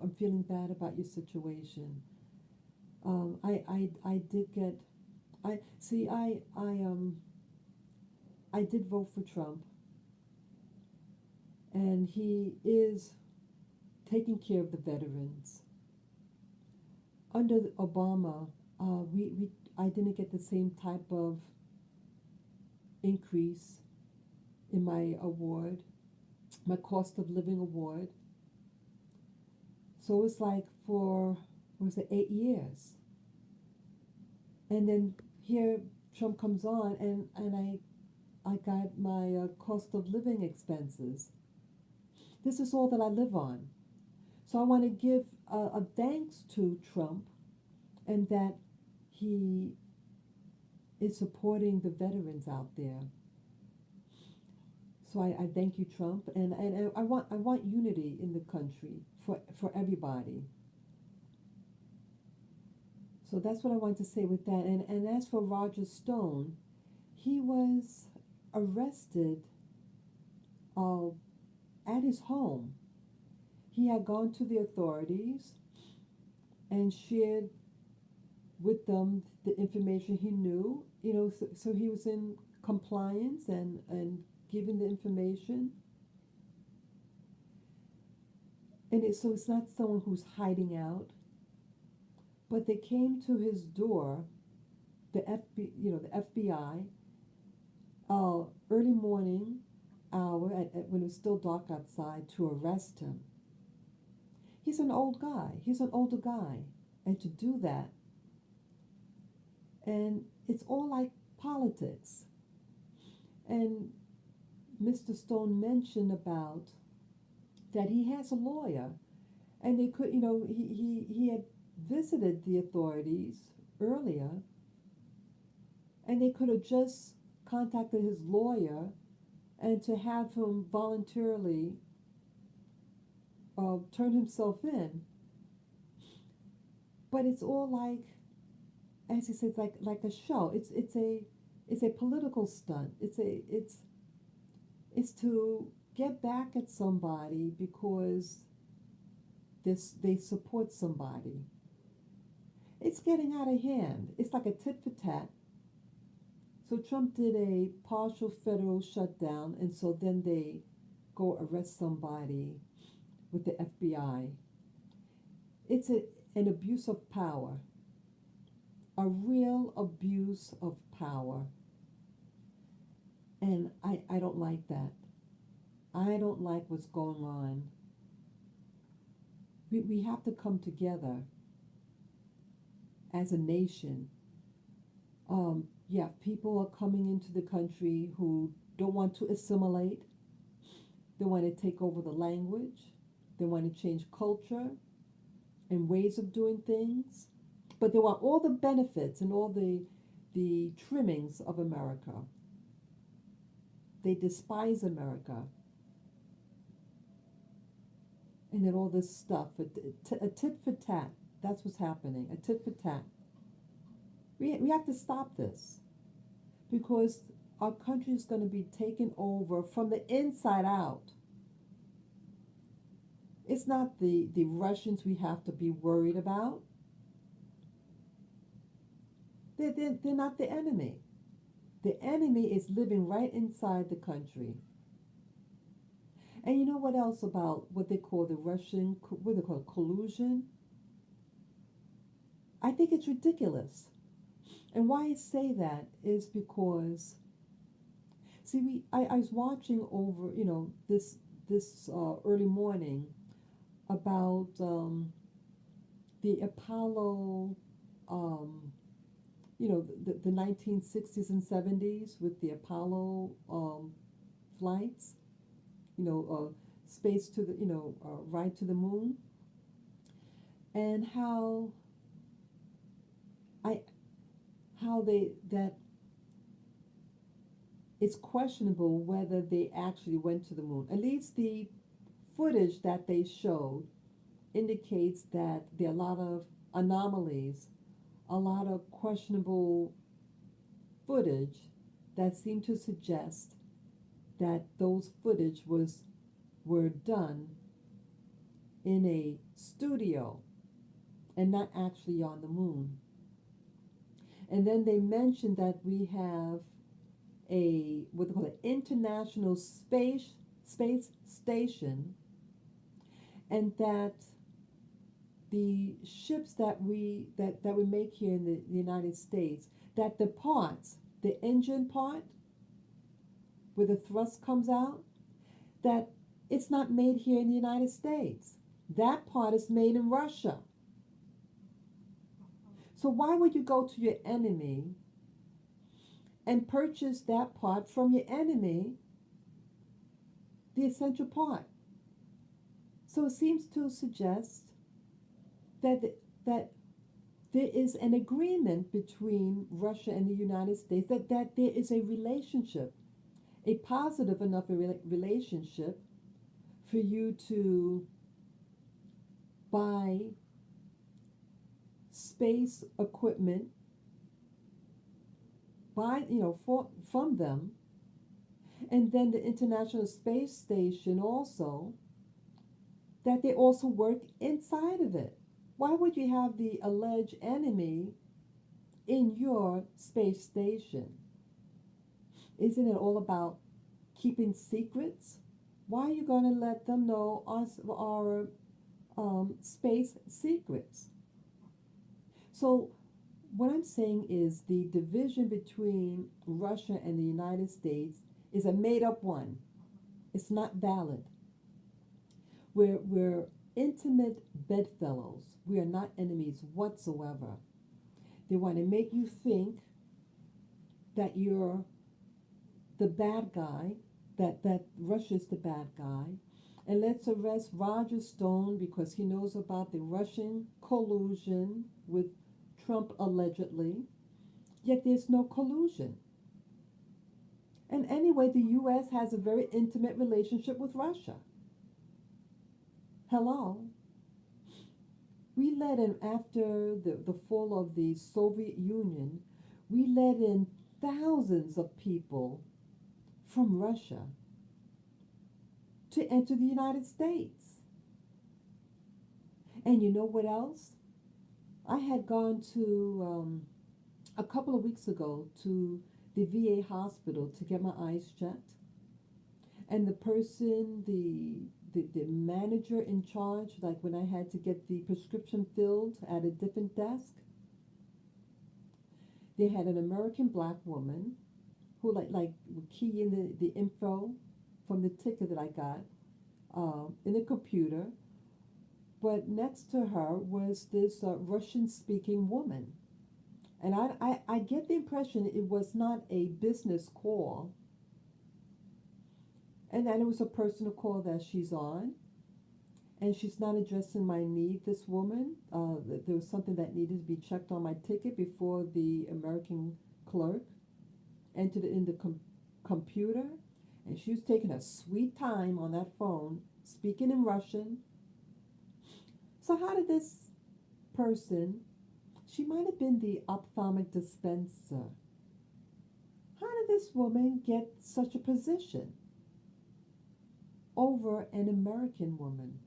S1: I'm feeling bad about your situation. I did get I see I did vote for Trump, and he is taking care of the veterans. Under Obama, we I didn't get the same type of increase in my award, my cost of living award. So it's like for, what was it, 8 years. And then here Trump comes on, and I got my cost of living expenses. This is all that I live on. So I want to give a thanks to Trump, and that he is supporting the veterans out there. So I thank you, Trump, and I want unity in the country for everybody. So that's what I want to say with that. And as for Roger Stone, he was arrested uh, at his home. He had gone to the authorities and shared with them the information he knew. So he was in compliance and giving the information. So it's not someone who's hiding out. But they came to his door, the FBI, early morning hour when it was still dark outside, to arrest him. He's an old guy. He's an older guy, and to do that, and it's all like politics. And Mr. Stone mentioned about that he has a lawyer, and they could, he had visited the authorities earlier, and they could have just contacted his lawyer and to have him voluntarily turn himself in. But it's all like, as he says, like a show. It's a political stunt. It's to get back at somebody because they support somebody. It's getting out of hand. It's like a tit for tat. So Trump did a partial federal shutdown, and so then they go arrest somebody with the FBI. It's an abuse of power, a real abuse of power. And I don't like that. I don't like what's going on. We have to come together as a nation. Yeah, people are coming into the country who don't want to assimilate. They want to take over the language. They want to change culture and ways of doing things. But they want all the benefits and all the trimmings of America. They despise America. And then all this stuff, a tit for tat. That's what's happening, a tit for tat. We have to stop this because our country is going to be taken over from the inside out. It's not the Russians we have to be worried about. They're not the enemy. The enemy is living right inside the country. And you know what else about what they call the Russian, what they call collusion? I think it's ridiculous. And why I say that is because, see, I was watching over, this early morning about the Apollo, the 1960s and 70s with the Apollo flights, space to the, ride to the moon, and how they that it's questionable whether they actually went to the moon. At least the footage that they showed indicates that there are a lot of anomalies, a lot of questionable footage that seem to suggest that those footage were done in a studio and not actually on the moon. And then they mentioned that we have a what they call an international space station, and that the ships that we make here in the United States, that the parts, the engine part, where the thrust comes out, that it's not made here in the United States. That part is made in Russia. So why would you go to your enemy and purchase that part from your enemy, the essential part? So it seems to suggest that there is an agreement between Russia and the United States, that there is a relationship, a positive enough relationship for you to buy space equipment from them, and then the International Space Station also, that they also work inside of it. Why would you have the alleged enemy in your space station? Isn't it all about keeping secrets? Why are you going to let them know our space secrets? So what I'm saying is the division between Russia and the United States is a made-up one. It's not valid. We're intimate bedfellows. We are not enemies whatsoever. They want to make you think that you're the bad guy, that Russia's the bad guy, and let's arrest Roger Stone because he knows about the Russian collusion with Trump allegedly, yet there's no collusion. And anyway, the U.S. has a very intimate relationship with Russia. Hello? We let in, after the fall of the Soviet Union, we let in thousands of people from Russia. to enter the United States. And you know what else? I had gone to a couple of weeks ago to the VA hospital to get my eyes checked, and the person, the manager in charge, like when I had to get the prescription filled at a different desk, they had an American black woman who like would key in the info from the ticket that I got in the computer, but next to her was this Russian speaking woman. And I get the impression it was not a business call, and that it was a personal call that she's on, and she's not addressing my need, this woman. There was something that needed to be checked on my ticket before the American clerk entered it in the computer, and she was taking a sweet time on that phone, speaking in Russian. So how did this person, she might have been the ophthalmic dispenser, how did this woman get such a position over an American woman?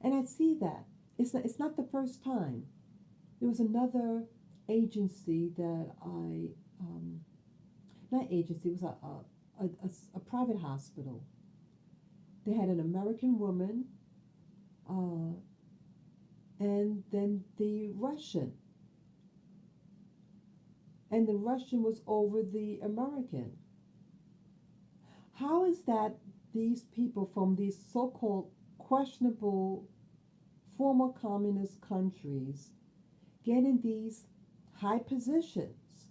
S1: And I see that. It's not the first time. There was another agency that not agency, it was a private hospital. They had an American woman, and then the Russian. And the Russian was over the American. How is that these people from these so-called questionable former communist countries get in these high positions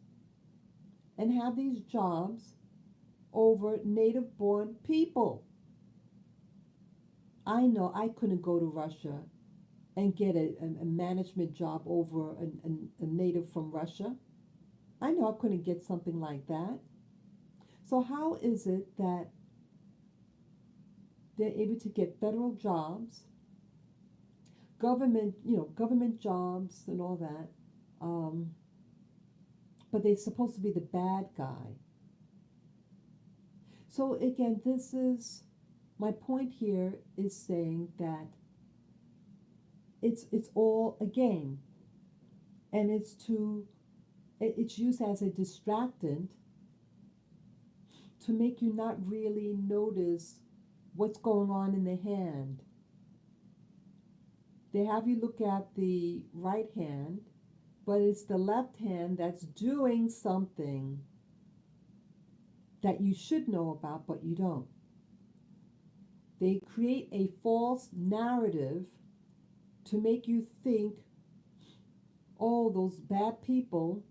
S1: and have these jobs over native-born people? I know I couldn't go to Russia and get a management job over a native from Russia. I know I couldn't get something like that. So how is it that they're able to get federal jobs, government jobs and all that, but they're supposed to be the bad guy? So again, this is my point here, is saying that it's all a game, and it's used as a distractant to make you not really notice what's going on in the hand. They have you look at the right hand, but it's the left hand that's doing something that you should know about, but you don't. They create a false narrative to make you think, oh, those bad people,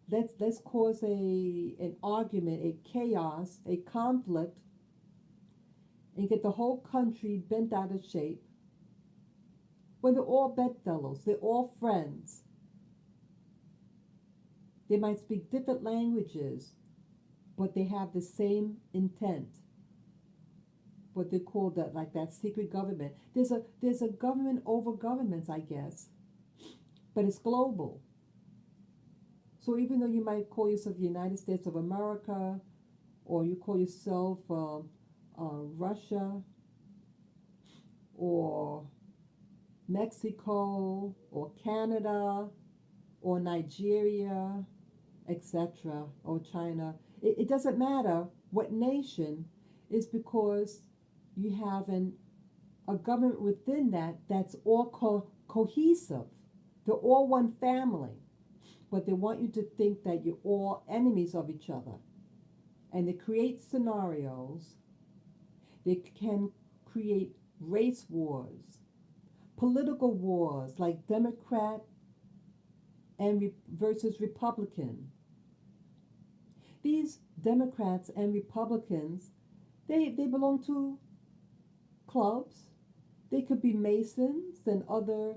S1: let's cause an argument, a chaos, a conflict, and get the whole country bent out of shape, when they're all bedfellows, they're all friends. They might speak different languages, but they have the same intent. What they call that secret government. There's a government over governments, I guess, but it's global. So even though you might call yourself the United States of America, or you call yourself Russia, or Mexico, or Canada, or Nigeria, etc., or China, it doesn't matter what nation, is because you have a government within that's all cohesive. They're all one family, but they want you to think that you're all enemies of each other. And they create scenarios. They can create race wars, political wars like Democrat and versus Republican. These Democrats and Republicans, they belong to clubs. They could be Masons and other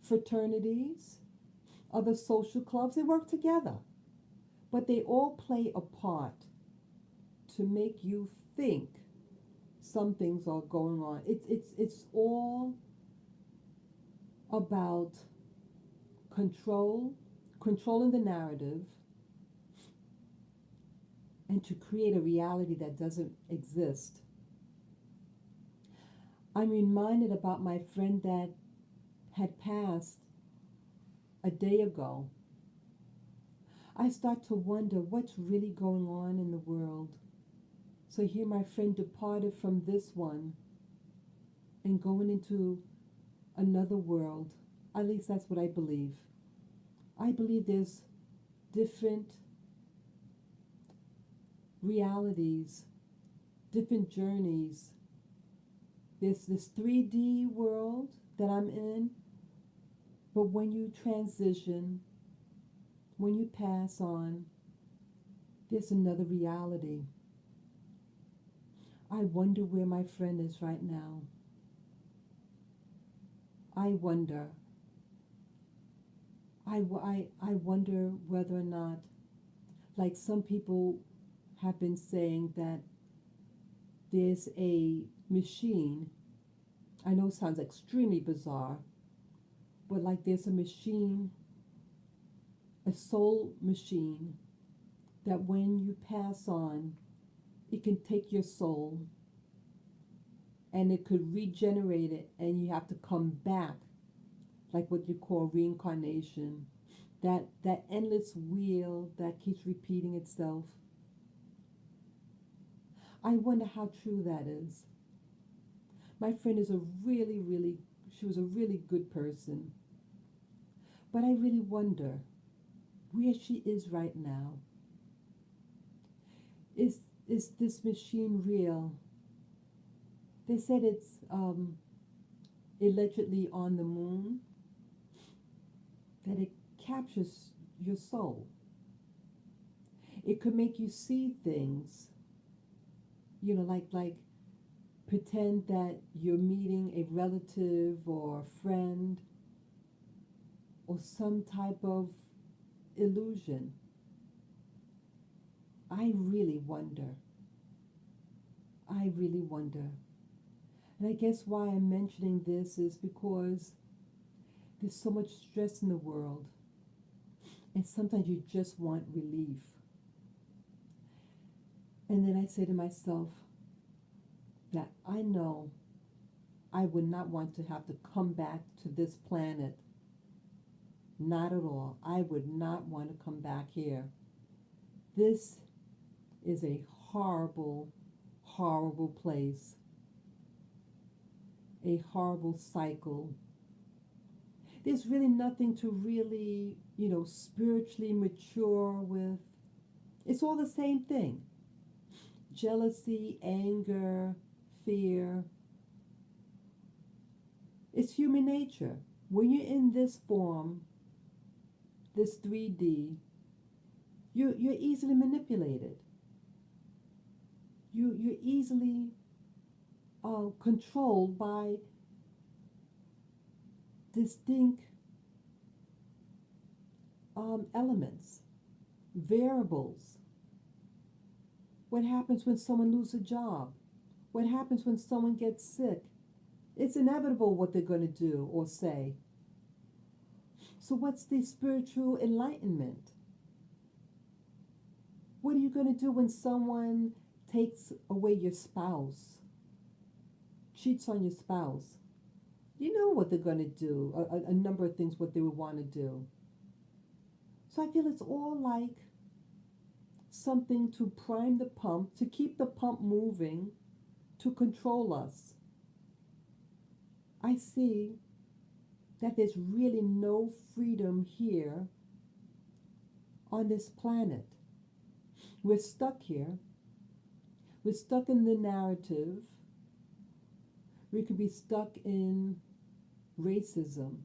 S1: fraternities, other social clubs. They work together, but they all play a part to make you think some things are going on. It's all about controlling the narrative, and to create a reality that doesn't exist. I'm reminded about my friend that had passed a day ago. I start to wonder what's really going on in the world. So here my friend departed from this one and going into another world. At least that's what I believe. I believe there's different realities, different journeys. There's this 3D world that I'm in, but when you transition, when you pass on, there's another reality. I wonder where my friend is right now. I wonder. I wonder whether or not, like some people have been saying, that there's a machine. I know it sounds extremely bizarre, but like there's a machine, a soul machine, that when you pass on, it can take your soul and it could regenerate it, and you have to come back, like what you call reincarnation. That endless wheel that keeps repeating itself. I wonder how true that is. My friend is she was a really good person. But I really wonder where she is right now. Is this machine real? They said it's allegedly on the moon, that it captures your soul. It could make you see things, like pretend that you're meeting a relative or a friend or some type of illusion. I really wonder. I really wonder. And I guess why I'm mentioning this is because there's so much stress in the world, and sometimes you just want relief. And then I say to myself that I know I would not want to have to come back to this planet. Not at all. I would not want to come back here. This is a horrible, horrible place. A horrible cycle. There's really nothing to really, spiritually mature with. It's all the same thing. Jealousy, anger, fear. It's human nature. When you're in this form, this 3D, you're easily manipulated. You're easily controlled by distinct elements, variables. What happens when someone loses a job? What happens when someone gets sick? It's inevitable what they're going to do or say. So what's the spiritual enlightenment? What are you going to do when someone takes away your spouse, cheats on your spouse? You know what they're going to do, a number of things what they would want to do. So I feel it's all like something to prime the pump, to keep the pump moving, to control us. I see that there's really no freedom here on this planet. We're stuck here. We're stuck in the narrative. We could be stuck in racism,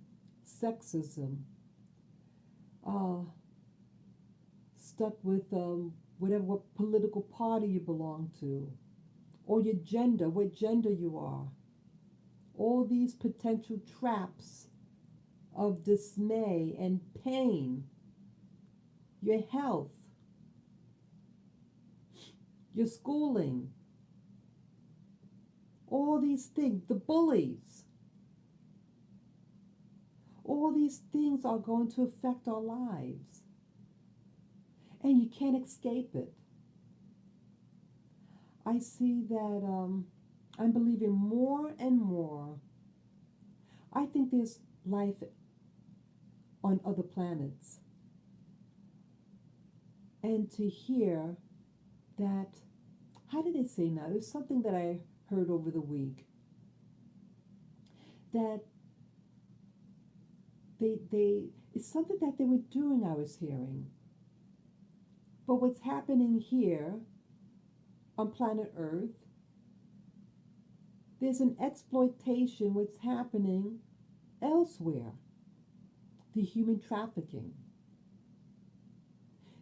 S1: sexism, stuck with what political party you belong to, or your gender, what gender you are. All these potential traps of dismay and pain, your health, your schooling, all these things, the bullies, all these things are going to affect our lives. And you can't escape it. I see that I'm believing more and more. I think there's life on other planets. And to hear that, how did they say now? It was something that I heard over the week that it's something that they were doing, I was hearing. But what's happening here on planet Earth, there's an exploitation what's happening elsewhere. The human trafficking,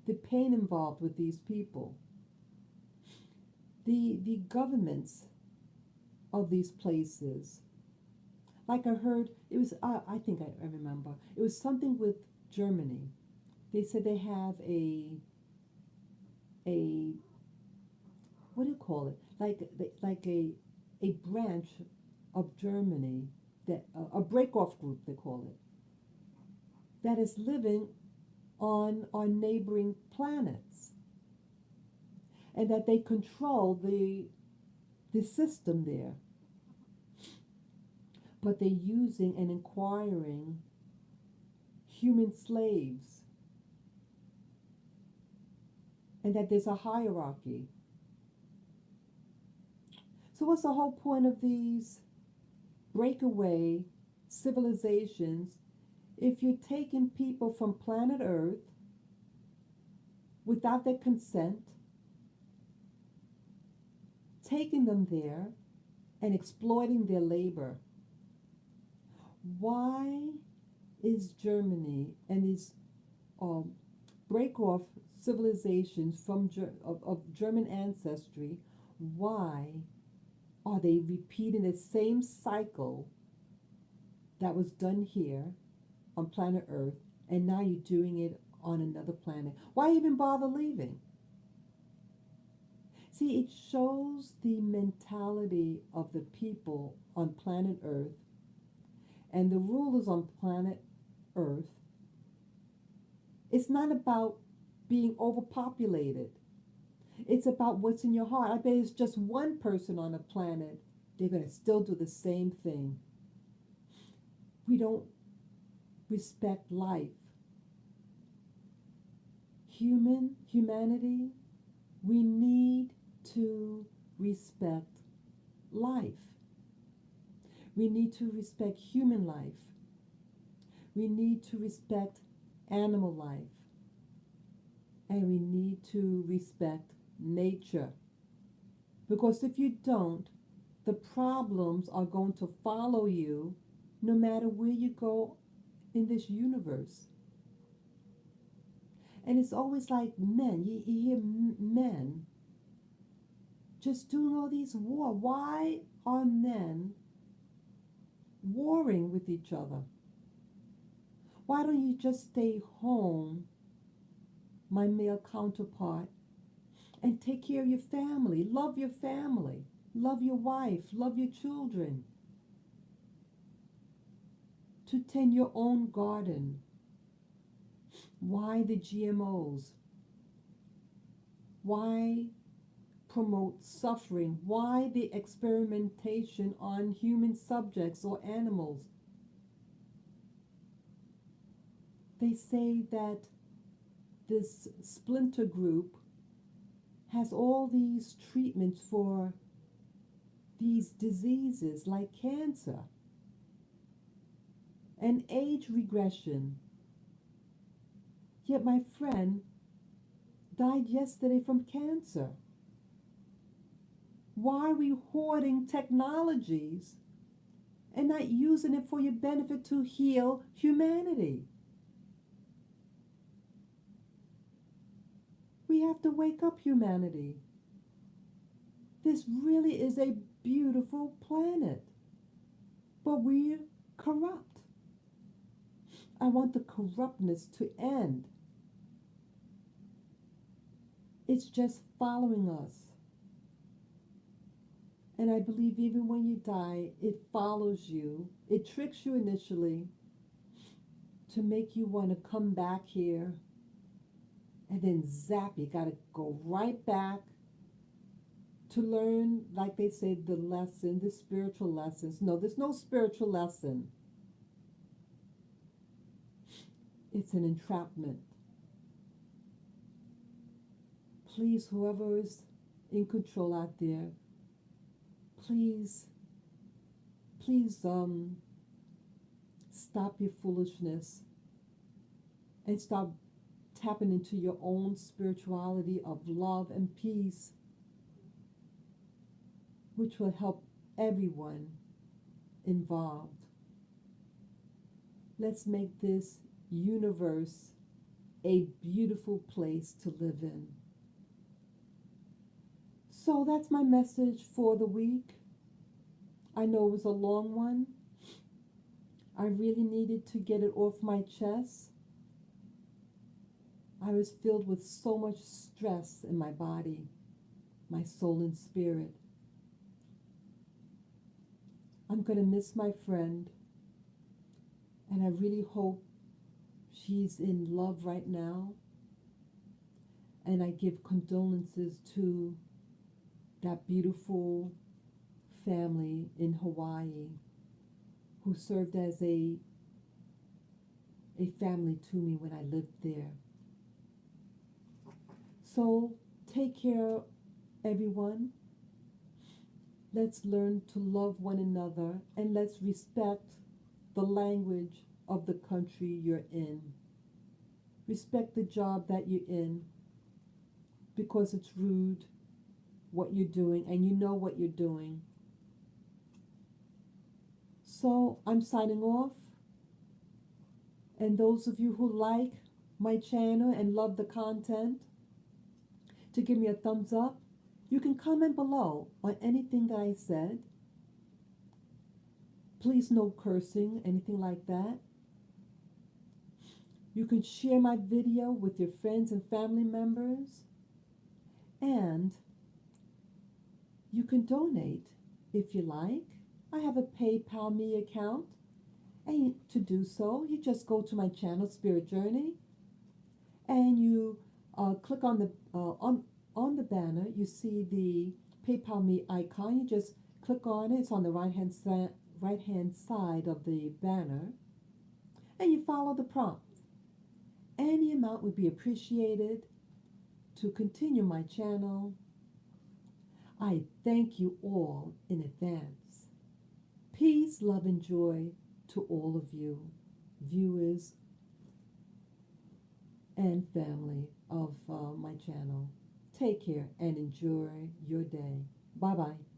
S1: the pain involved with these people, the governments of these places. Like I heard, it was, I think I remember, it was something with Germany. They said they have a what do you call it? Like a branch of Germany, that a break-off group, they call it, that is living on neighboring planets, and that they control the system there. But they're using and acquiring human slaves, and that there's a hierarchy. So what's the whole point of these breakaway civilizations if you're taking people from planet Earth without their consent, taking them there and exploiting their labor? Why is Germany and these break-off civilizations of German ancestry, why are they repeating the same cycle that was done here on planet Earth, and now you're doing it on another planet? Why even bother leaving? See, it shows the mentality of the people on planet Earth and the rulers on planet Earth. It's not about being overpopulated. It's about what's in your heart. I bet it's just one person on a planet, they're going to still do the same thing. We don't respect life. Humanity, we need to respect life. We need to respect human life. We need to respect animal life. And we need to respect nature. Because if you don't, the problems are going to follow you no matter where you go in this universe. And it's always like men. You hear men just doing all these war. Why are men warring with each other? Why don't you just stay home, my male counterpart, and take care of your family? Love your family. Love your wife. Love your children. To tend your own garden. Why the GMOs? Why promote suffering? Why the experimentation on human subjects or animals? They say that this splinter group has all these treatments for these diseases like cancer and age regression. Yet my friend died yesterday from cancer. Why are we hoarding technologies and not using it for your benefit to heal humanity? We have to wake up, humanity. This really is a beautiful planet, but we're corrupt. I want the corruptness to end. It's just following us. And I believe even when you die, it follows you. It tricks you initially to make you want to come back here. And then zap, you got to go right back to learn, like they say, the lesson, the spiritual lessons. No, there's no spiritual lesson. It's an entrapment. Please, whoever is in control out there, please, please, stop your foolishness and stop tapping into your own spirituality of love and peace, which will help everyone involved. Let's make this universe a beautiful place to live in. So that's my message for the week. I know it was a long one. I really needed to get it off my chest. I was filled with so much stress in my body, my soul and spirit. I'm going to miss my friend, and I really hope she's in love right now. And I give condolences to that beautiful family in Hawaii who served as a family to me when I lived there. So take care, everyone. Let's learn to love one another, and let's respect the language of the country you're in. Respect the job that you're in, because it's rude what you're doing, and you know what you're doing. So I'm signing off. And those of you who like my channel and love the content, to give me a thumbs up, you can comment below on anything that I said. Please, no cursing, anything like that. You can share my video with your friends and family members. And you can donate if you like. I have a PayPal Me account. And to do so, you just go to my channel, Spirit Journey, and you click on the on the banner. You see the PayPal Me icon. You just click on it. It's on the right hand side of the banner, and you follow the prompt. Any amount would be appreciated to continue my channel. I thank you all in advance. Peace, love, and joy to all of you, viewers and family of my channel. Take care and enjoy your day. Bye-bye.